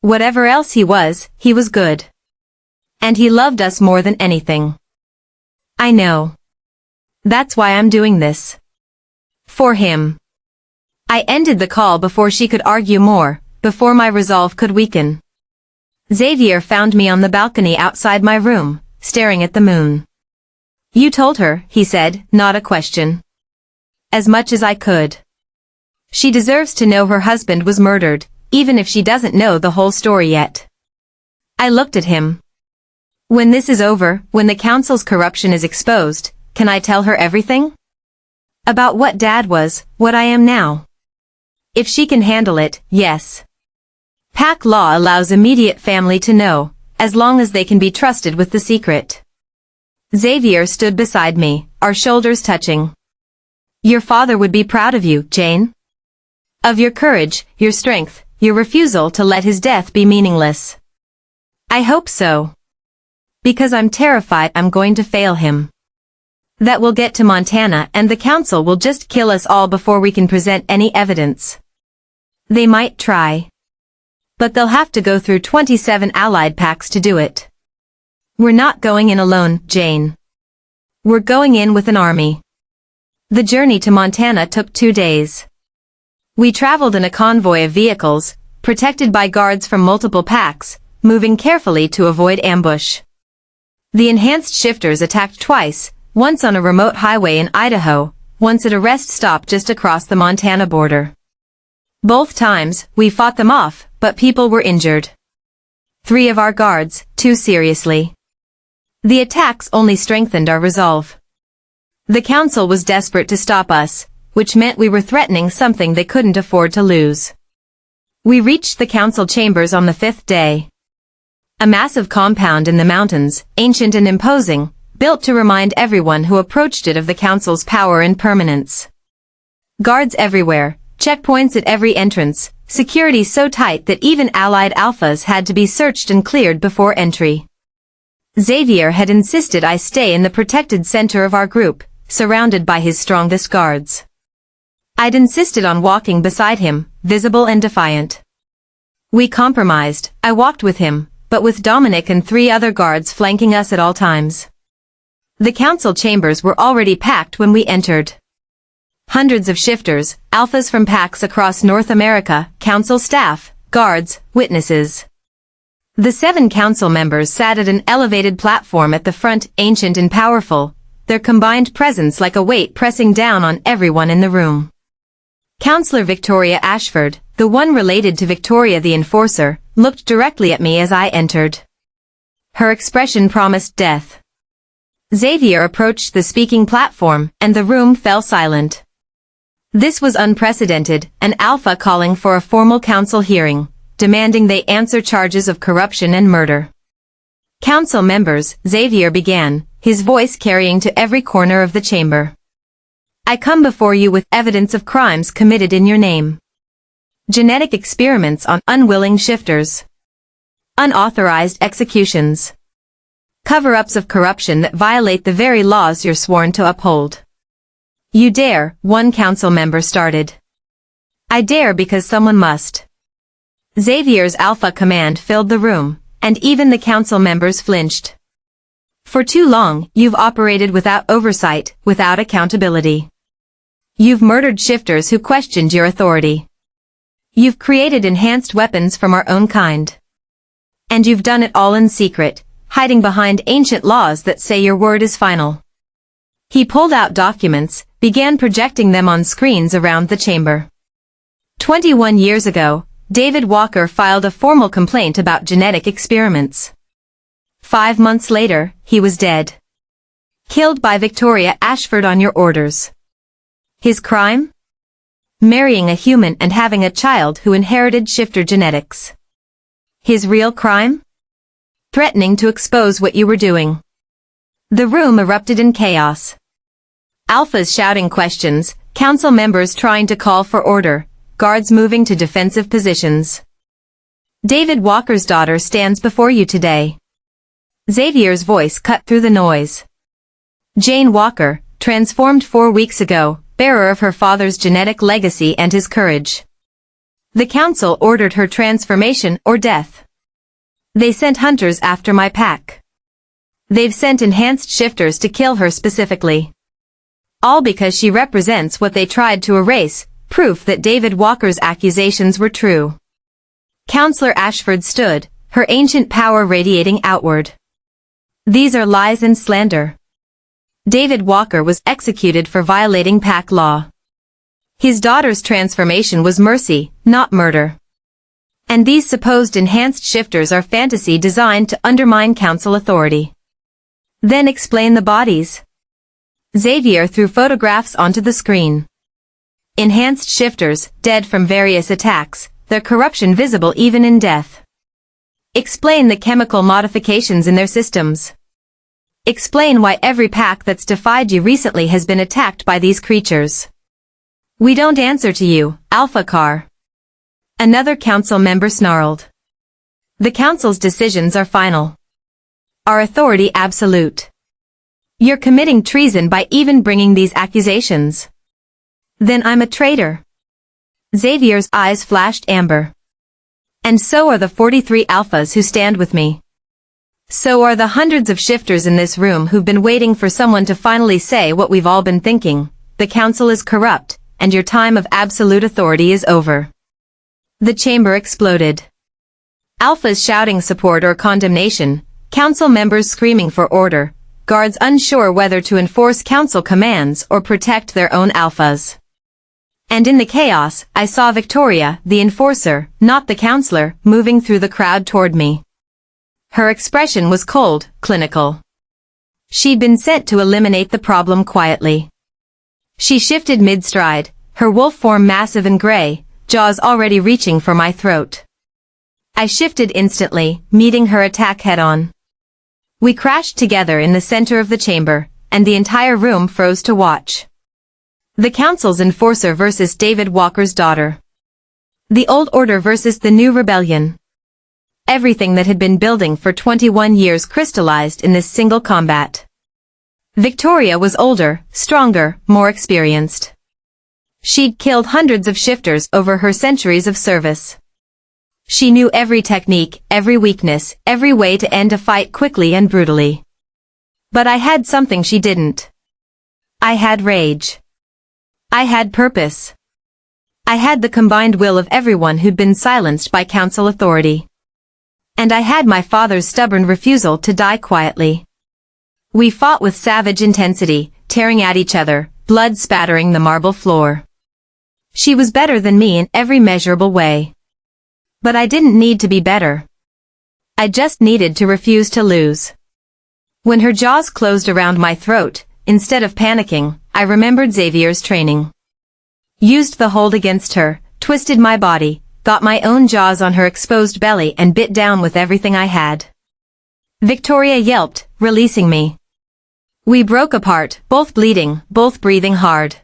Whatever else he was good. And he loved us more than anything. I know. That's why I'm doing this. For him. I ended the call before she could argue more, before my resolve could weaken. Xavier found me on the balcony outside my room, staring at the moon. You told her, he said, not a question. As much as I could. She deserves to know her husband was murdered, even if she doesn't know the whole story yet. I looked at him. When this is over, when the council's corruption is exposed, can I tell her everything? About what Dad was, what I am now. If she can handle it, yes. Pack law allows immediate family to know, as long as they can be trusted with the secret. Xavier stood beside me, our shoulders touching. Your father would be proud of you, Jane. Of your courage, your strength, your refusal to let his death be meaningless. I hope so. Because I'm terrified I'm going to fail him. That we'll get to Montana and the council will just kill us all before we can present any evidence. They might try. But they'll have to go through 27 allied packs to do it. We're not going in alone, Jane. We're going in with an army. The journey to Montana took 2 days. We traveled in a convoy of vehicles, protected by guards from multiple packs, moving carefully to avoid ambush. The enhanced shifters attacked twice, once on a remote highway in Idaho, once at a rest stop just across the Montana border. Both times, we fought them off, but people were injured. 3 of our guards, 2 seriously. The attacks only strengthened our resolve. The council was desperate to stop us, which meant we were threatening something they couldn't afford to lose. We reached the council chambers on the 5th day. A massive compound in the mountains, ancient and imposing, built to remind everyone who approached it of the council's power and permanence. Guards everywhere, checkpoints at every entrance, security so tight that even allied alphas had to be searched and cleared before entry. Xavier had insisted I stay in the protected center of our group, surrounded by his strongest guards. I'd insisted on walking beside him, visible and defiant. We compromised. I walked with him, but with Dominic and 3 other guards flanking us at all times. The council chambers were already packed when we entered. Hundreds of shifters, alphas from packs across North America, council staff, guards, witnesses. The 7 council members sat at an elevated platform at the front, ancient and powerful, their combined presence like a weight pressing down on everyone in the room. Counselor Victoria Ashford, the one related to Victoria the Enforcer, looked directly at me as I entered. Her expression promised death. Xavier approached the speaking platform, and the room fell silent. This was unprecedented, an alpha calling for a formal council hearing, demanding they answer charges of corruption and murder. Council members, Xavier began, his voice carrying to every corner of the chamber. I come before you with evidence of crimes committed in your name. Genetic experiments on unwilling shifters. Unauthorized executions. Cover-ups of corruption that violate the very laws you're sworn to uphold. You dare, one council member started. I dare because someone must. Xavier's alpha command filled the room, and even the council members flinched. For too long, you've operated without oversight, without accountability. You've murdered shifters who questioned your authority. You've created enhanced weapons from our own kind. And you've done it all in secret, hiding behind ancient laws that say your word is final. He pulled out documents, began projecting them on screens around the chamber. 21 years ago, David Walker filed a formal complaint about genetic experiments. 5 months later, he was dead. Killed by Victoria Ashford on your orders. His crime? Marrying a human and having a child who inherited shifter genetics. His real crime? Threatening to expose what you were doing. The room erupted in chaos. Alphas shouting questions, council members trying to call for order, guards moving to defensive positions. David Walker's daughter stands before you today. Xavier's voice cut through the noise. Jane Walker, transformed 4 weeks ago, bearer of her father's genetic legacy and his courage. The council ordered her transformation or death. They sent hunters after my pack. They've sent enhanced shifters to kill her specifically. All because she represents what they tried to erase, proof that David Walker's accusations were true. Counselor Ashford stood, her ancient power radiating outward. These are lies and slander. David Walker was executed for violating pack law. His daughter's transformation was mercy, not murder. And these supposed enhanced shifters are fantasy designed to undermine council authority. Then explain the bodies. Xavier threw photographs onto the screen. Enhanced shifters, dead from various attacks, their corruption visible even in death. Explain the chemical modifications in their systems. Explain why every pack that's defied you recently has been attacked by these creatures. We don't answer to you, Alpha Car. Another council member snarled. The council's decisions are final. Our authority absolute. You're committing treason by even bringing these accusations. Then I'm a traitor. Xavier's eyes flashed amber. And so are the 43 alphas who stand with me. So are the hundreds of shifters in this room who've been waiting for someone to finally say what we've all been thinking. The council is corrupt, and your time of absolute authority is over. The chamber exploded. Alphas shouting support or condemnation, council members screaming for order, guards unsure whether to enforce council commands or protect their own alphas. And in the chaos, I saw Victoria, the enforcer, not the counselor, moving through the crowd toward me. Her expression was cold, clinical. She'd been sent to eliminate the problem quietly. She shifted mid-stride, her wolf form massive and gray, jaws already reaching for my throat. I shifted instantly, meeting her attack head-on. We crashed together in the center of the chamber, and the entire room froze to watch. The council's enforcer versus David Walker's daughter. The old order versus the new rebellion. Everything that had been building for 21 years crystallized in this single combat. Victoria was older, stronger, more experienced. She'd killed hundreds of shifters over her centuries of service. She knew every technique, every weakness, every way to end a fight quickly and brutally. But I had something she didn't. I had rage. I had purpose. I had the combined will of everyone who'd been silenced by council authority. And I had my father's stubborn refusal to die quietly. We fought with savage intensity, tearing at each other, blood spattering the marble floor. She was better than me in every measurable way. But I didn't need to be better. I just needed to refuse to lose. When her jaws closed around my throat, instead of panicking, I remembered Xavier's training. Used the hold against her, twisted my body, got my own jaws on her exposed belly and bit down with everything I had. Victoria yelped, releasing me. We broke apart, both bleeding, both breathing hard.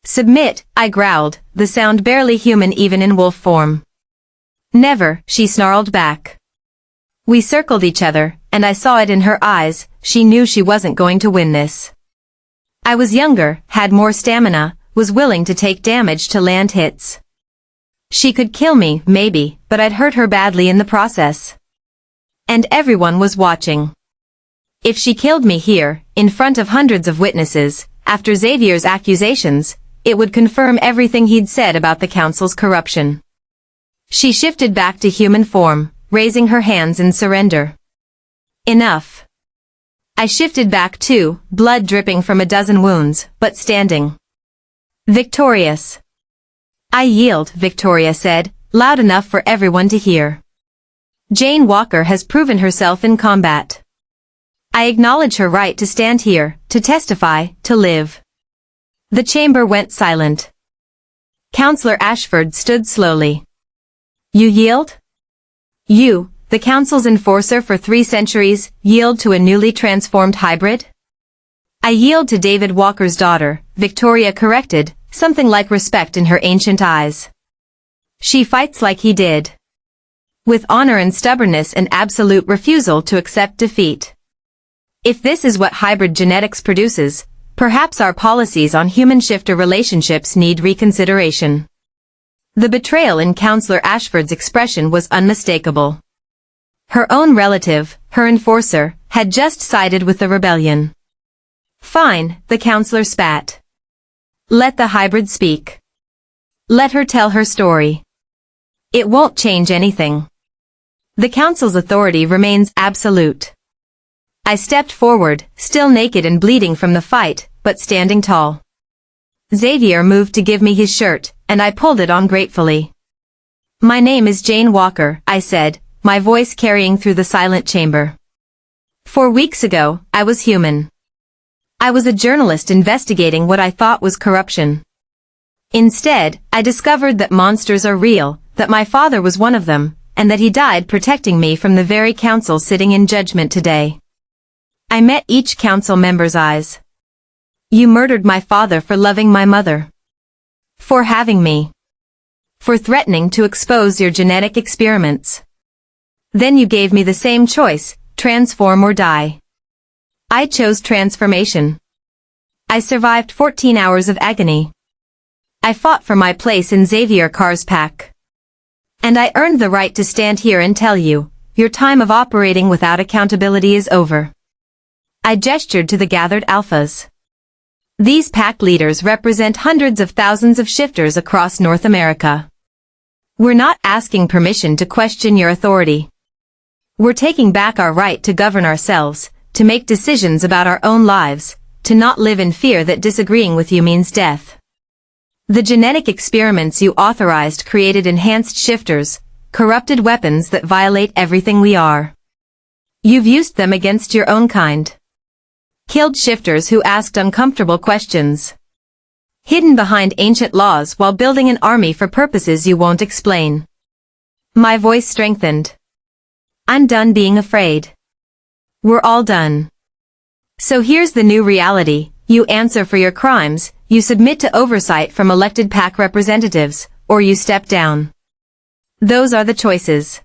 Submit, I growled, the sound barely human even in wolf form. Never, she snarled back. We circled each other, and I saw it in her eyes, she knew she wasn't going to win this. I was younger, had more stamina, was willing to take damage to land hits. She could kill me, maybe, but I'd hurt her badly in the process. And everyone was watching. If she killed me here, in front of hundreds of witnesses, after Xavier's accusations, it would confirm everything he'd said about the council's corruption. She shifted back to human form, raising her hands in surrender. Enough. I shifted back too, blood dripping from a dozen wounds, but standing. Victorious. I yield, Victoria said, loud enough for everyone to hear. Jane Walker has proven herself in combat. I acknowledge her right to stand here, to testify, to live. The chamber went silent. Counselor Ashford stood slowly. You yield? You, the council's enforcer for 3 centuries, yield to a newly transformed hybrid? I yield to David Walker's daughter, Victoria corrected, something like respect in her ancient eyes. She fights like he did. With honor and stubbornness and absolute refusal to accept defeat. If this is what hybrid genetics produces, perhaps our policies on human-shifter relationships need reconsideration. The betrayal in Counselor Ashford's expression was unmistakable. Her own relative, her enforcer, had just sided with the rebellion. Fine, the counselor spat. Let the hybrid speak. Let her tell her story. It won't change anything. The council's authority remains absolute. I stepped forward, still naked and bleeding from the fight, but standing tall. Xavier moved to give me his shirt, and I pulled it on gratefully. My name is Jane Walker, I said, my voice carrying through the silent chamber. 4 weeks ago, I was human. I was a journalist investigating what I thought was corruption. Instead, I discovered that monsters are real, that my father was one of them, and that he died protecting me from the very council sitting in judgment today. I met each council member's eyes. You murdered my father for loving my mother. For having me. For threatening to expose your genetic experiments. Then you gave me the same choice, transform or die. I chose transformation. I survived 14 hours of agony. I fought for my place in Xavier Carr's pack. And I earned the right to stand here and tell you, your time of operating without accountability is over. I gestured to the gathered alphas. These pack leaders represent hundreds of thousands of shifters across North America. We're not asking permission to question your authority. We're taking back our right to govern ourselves, to make decisions about our own lives, to not live in fear that disagreeing with you means death. The genetic experiments you authorized created enhanced shifters, corrupted weapons that violate everything we are. You've used them against your own kind. Killed shifters who asked uncomfortable questions. Hidden behind ancient laws while building an army for purposes you won't explain. My voice strengthened. I'm done being afraid. We're all done. So here's the new reality, you answer for your crimes, you submit to oversight from elected pack representatives, or you step down. Those are the choices.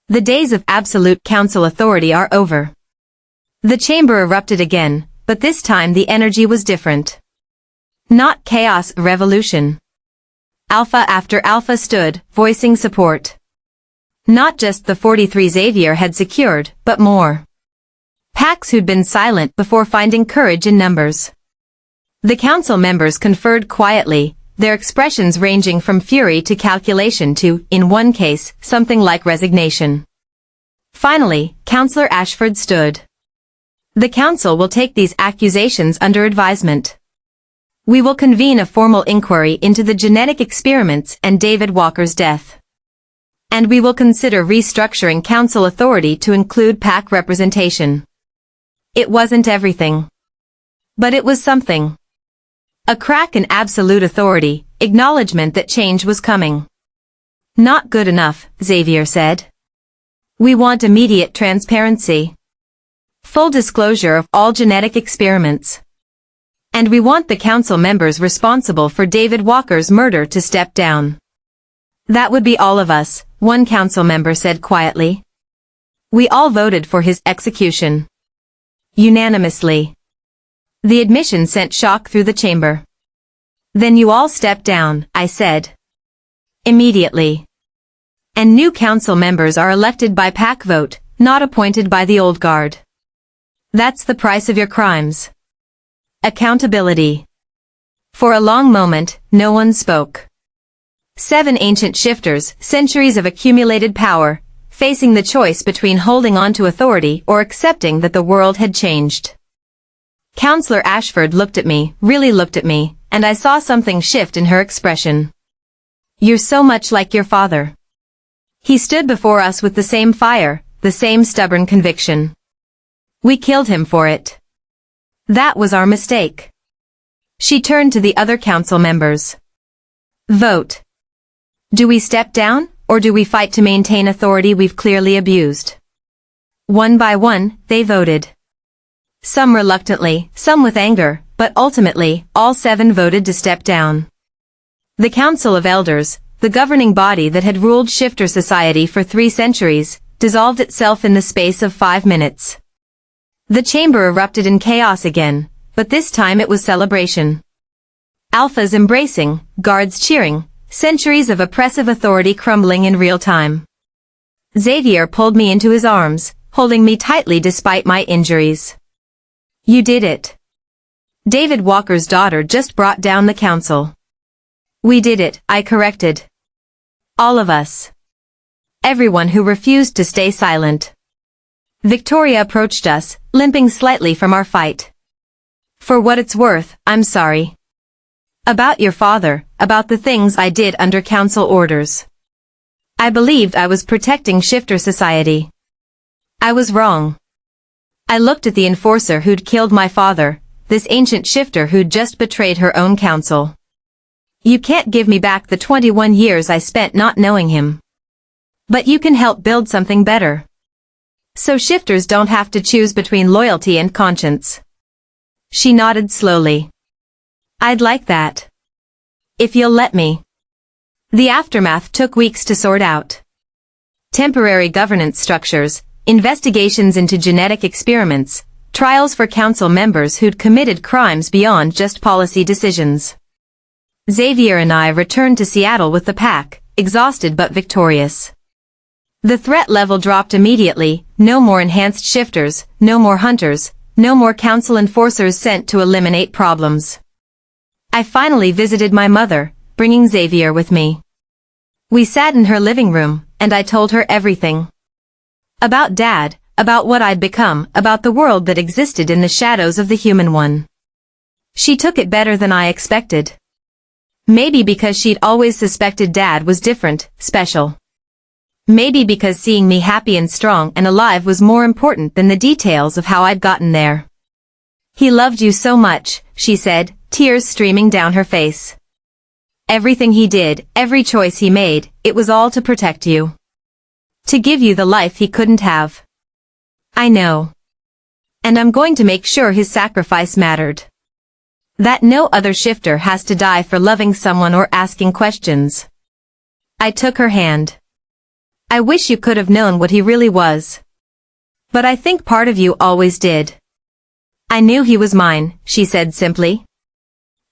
The days of absolute council authority are over. The chamber erupted again, but this time the energy was different. Not chaos, revolution. Alpha after alpha stood, voicing support. Not just the 43 Xavier had secured, but more. Packs who'd been silent before finding courage in numbers. The council members conferred quietly, their expressions ranging from fury to calculation to, in one case, something like resignation. Finally, Councillor Ashford stood. The council will take these accusations under advisement. We will convene a formal inquiry into the genetic experiments and David Walker's death. And we will consider restructuring council authority to include pack representation. It wasn't everything. But it was something. A crack in absolute authority, acknowledgement that change was coming. Not good enough, Xavier said. We want immediate transparency. Full disclosure of all genetic experiments. And we want the council members responsible for David Walker's murder to step down. That would be all of us, one council member said quietly. We all voted for his execution. Unanimously. The admission sent shock through the chamber. Then you all step down, I said. Immediately. And new council members are elected by pack vote, not appointed by the old guard. That's the price of your crimes. Accountability. For a long moment, no one spoke. 7 ancient shifters, centuries of accumulated power, facing the choice between holding on to authority or accepting that the world had changed. Councillor Ashford looked at me, really looked at me, and I saw something shift in her expression. You're so much like your father. He stood before us with the same fire, the same stubborn conviction. We killed him for it. That was our mistake. She turned to the other council members. Vote. Do we step down, or do we fight to maintain authority we've clearly abused? One by one, they voted. Some reluctantly, some with anger, but ultimately, all 7 voted to step down. The Council of Elders, the governing body that had ruled shifter society for 3 centuries, dissolved itself in the space of 5 minutes. The chamber erupted in chaos again, but this time it was celebration. Alphas embracing, guards cheering, centuries of oppressive authority crumbling in real time. Xavier pulled me into his arms, holding me tightly despite my injuries. You did it. David Walker's daughter just brought down the council. We did it, I corrected. All of us. Everyone who refused to stay silent. Victoria approached us, limping slightly from our fight. For what it's worth, I'm sorry. About your father, about the things I did under council orders. I believed I was protecting shifter society. I was wrong. I looked at the enforcer who'd killed my father, this ancient shifter who'd just betrayed her own council. You can't give me back the 21 years I spent not knowing him. But you can help build something better. So shifters don't have to choose between loyalty and conscience. She nodded slowly. I'd like that. If you'll let me. The aftermath took weeks to sort out. Temporary governance structures, investigations into genetic experiments, trials for council members who'd committed crimes beyond just policy decisions. Xavier and I returned to Seattle with the pack, exhausted but victorious. The threat level dropped immediately, no more enhanced shifters, no more hunters, no more council enforcers sent to eliminate problems. I finally visited my mother, bringing Xavier with me. We sat in her living room, and I told her everything. About Dad, about what I'd become, about the world that existed in the shadows of the human one. She took it better than I expected. Maybe because she'd always suspected Dad was different, special. Maybe because seeing me happy and strong and alive was more important than the details of how I'd gotten there. He loved you so much, she said, tears streaming down her face. Everything he did, every choice he made, it was all to protect you. To give you the life he couldn't have. I know. And I'm going to make sure his sacrifice mattered. That no other shifter has to die for loving someone or asking questions. I took her hand. I wish you could have known what he really was. But I think part of you always did. I knew he was mine, she said simply.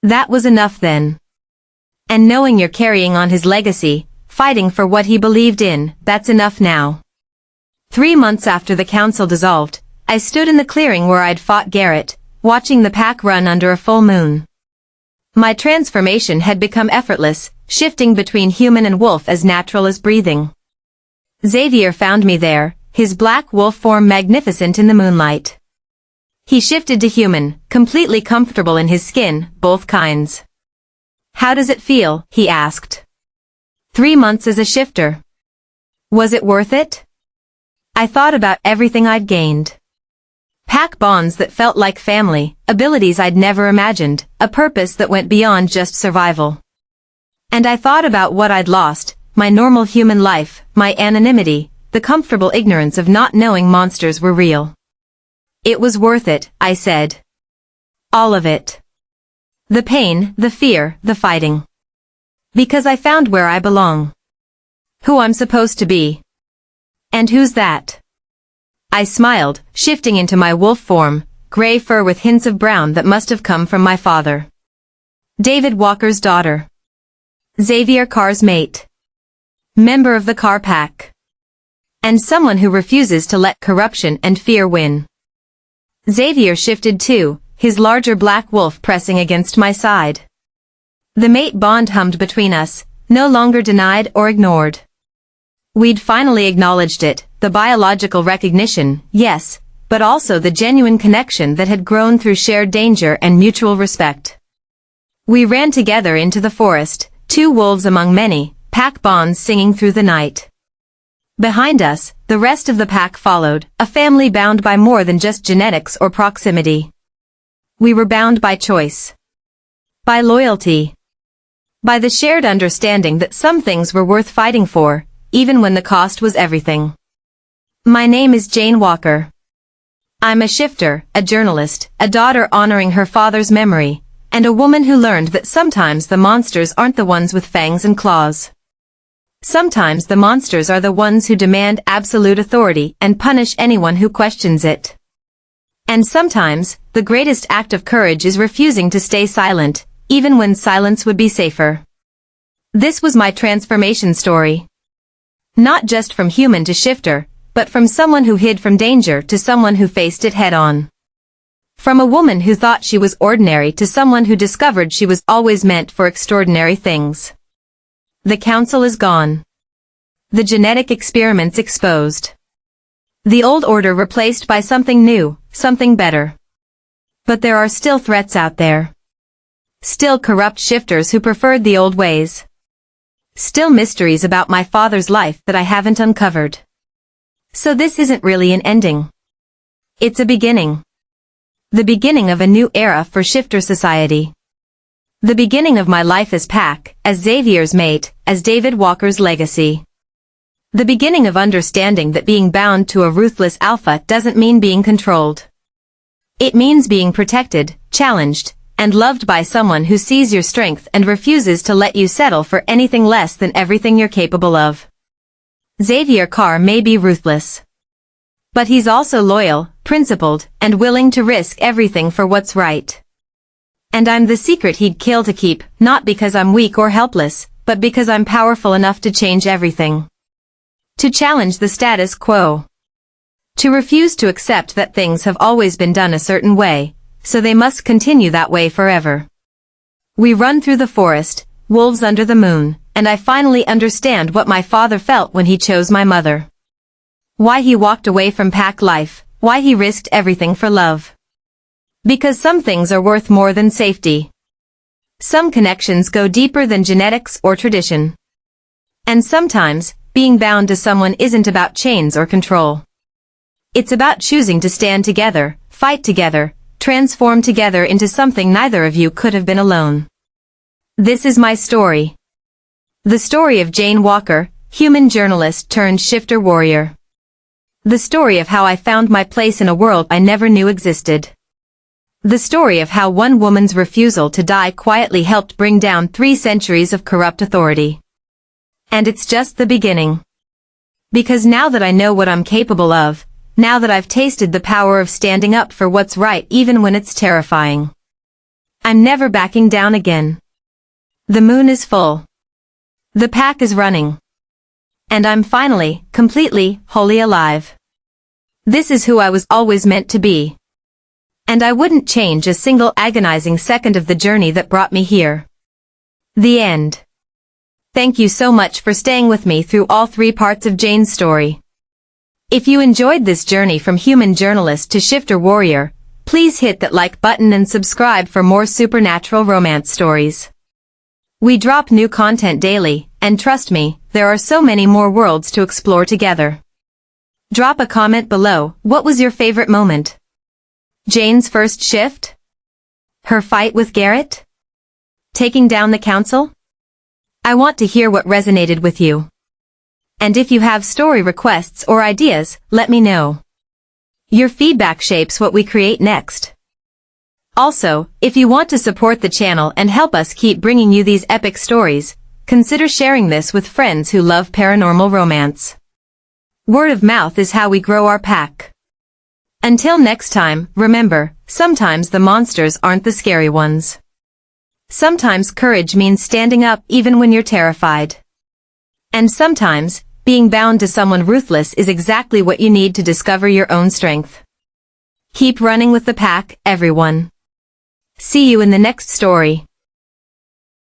That was enough then. And knowing you're carrying on his legacy, fighting for what he believed in, that's enough now. 3 months after the council dissolved, I stood in the clearing where I'd fought Garrett, watching the pack run under a full moon. My transformation had become effortless, shifting between human and wolf as natural as breathing. Xavier found me there, his black wolf form magnificent in the moonlight. He shifted to human, completely comfortable in his skin, both kinds. How does it feel? He asked. 3 months as a shifter. Was it worth it? I thought about everything I'd gained. Pack bonds that felt like family, abilities I'd never imagined, a purpose that went beyond just survival. And I thought about what I'd lost, my normal human life, my anonymity, the comfortable ignorance of not knowing monsters were real. It was worth it, I said. All of it. The pain, the fear, the fighting. Because I found where I belong. Who I'm supposed to be. And who's that? I smiled, shifting into my wolf form, gray fur with hints of brown that must have come from my father. David Walker's daughter. Xavier Carr's mate. Member of the Carr pack. And someone who refuses to let corruption and fear win. Xavier shifted too, his larger black wolf pressing against my side. The mate bond hummed between us, no longer denied or ignored. We'd finally acknowledged it, the biological recognition, yes, but also the genuine connection that had grown through shared danger and mutual respect. We ran together into the forest, 2 wolves among many, pack bonds singing through the night. Behind us, the rest of the pack followed, a family bound by more than just genetics or proximity. We were bound by choice. By loyalty. By the shared understanding that some things were worth fighting for, even when the cost was everything. My name is Jane Walker. I'm a shifter, a journalist, a daughter honoring her father's memory, and a woman who learned that sometimes the monsters aren't the ones with fangs and claws. Sometimes the monsters are the ones who demand absolute authority and punish anyone who questions it. And sometimes, the greatest act of courage is refusing to stay silent, even when silence would be safer. This was my transformation story. Not just from human to shifter, but from someone who hid from danger to someone who faced it head-on. From a woman who thought she was ordinary to someone who discovered she was always meant for extraordinary things. The council is gone. The genetic experiments exposed. The old order replaced by something new, something better. But there are still threats out there. Still corrupt shifters who preferred the old ways. Still mysteries about my father's life that I haven't uncovered. So this isn't really an ending. It's a beginning. The beginning of a new era for shifter society. The beginning of my life as Pac, as Xavier's mate, as David Walker's legacy. The beginning of understanding that being bound to a ruthless alpha doesn't mean being controlled. It means being protected, challenged, and loved by someone who sees your strength and refuses to let you settle for anything less than everything you're capable of. Xavier Carr may be ruthless. But he's also loyal, principled, and willing to risk everything for what's right. And I'm the secret he'd kill to keep, not because I'm weak or helpless, but because I'm powerful enough to change everything. To challenge the status quo. To refuse to accept that things have always been done a certain way, so they must continue that way forever. We run through the forest, wolves under the moon, and I finally understand what my father felt when he chose my mother. Why he walked away from pack life, why he risked everything for love. Because some things are worth more than safety. Some connections go deeper than genetics or tradition. And sometimes, being bound to someone isn't about chains or control. It's about choosing to stand together, fight together, transform together into something neither of you could have been alone. This is my story. The story of Jane Walker, human journalist turned shifter warrior. The story of how I found my place in a world I never knew existed. The story of how one woman's refusal to die quietly helped bring down 3 centuries of corrupt authority. And it's just the beginning. Because now that I know what I'm capable of, now that I've tasted the power of standing up for what's right even when it's terrifying, I'm never backing down again. The moon is full. The pack is running. And I'm finally, completely, wholly alive. This is who I was always meant to be. And I wouldn't change a single agonizing second of the journey that brought me here. The end. Thank you so much for staying with me through all 3 parts of Jane's story. If you enjoyed this journey from human journalist to shifter warrior, please hit that like button and subscribe for more supernatural romance stories. We drop new content daily, and trust me, there are so many more worlds to explore together. Drop a comment below. What was your favorite moment? Jane's first shift? Her fight with Garrett? Taking down the council? I want to hear what resonated with you. And if you have story requests or ideas, let me know. Your feedback shapes what we create next. Also, if you want to support the channel and help us keep bringing you these epic stories, consider sharing this with friends who love paranormal romance. Word of mouth is how we grow our pack. Until next time, remember, sometimes the monsters aren't the scary ones. Sometimes courage means standing up even when you're terrified. And sometimes, being bound to someone ruthless is exactly what you need to discover your own strength. Keep running with the pack, everyone. See you in the next story.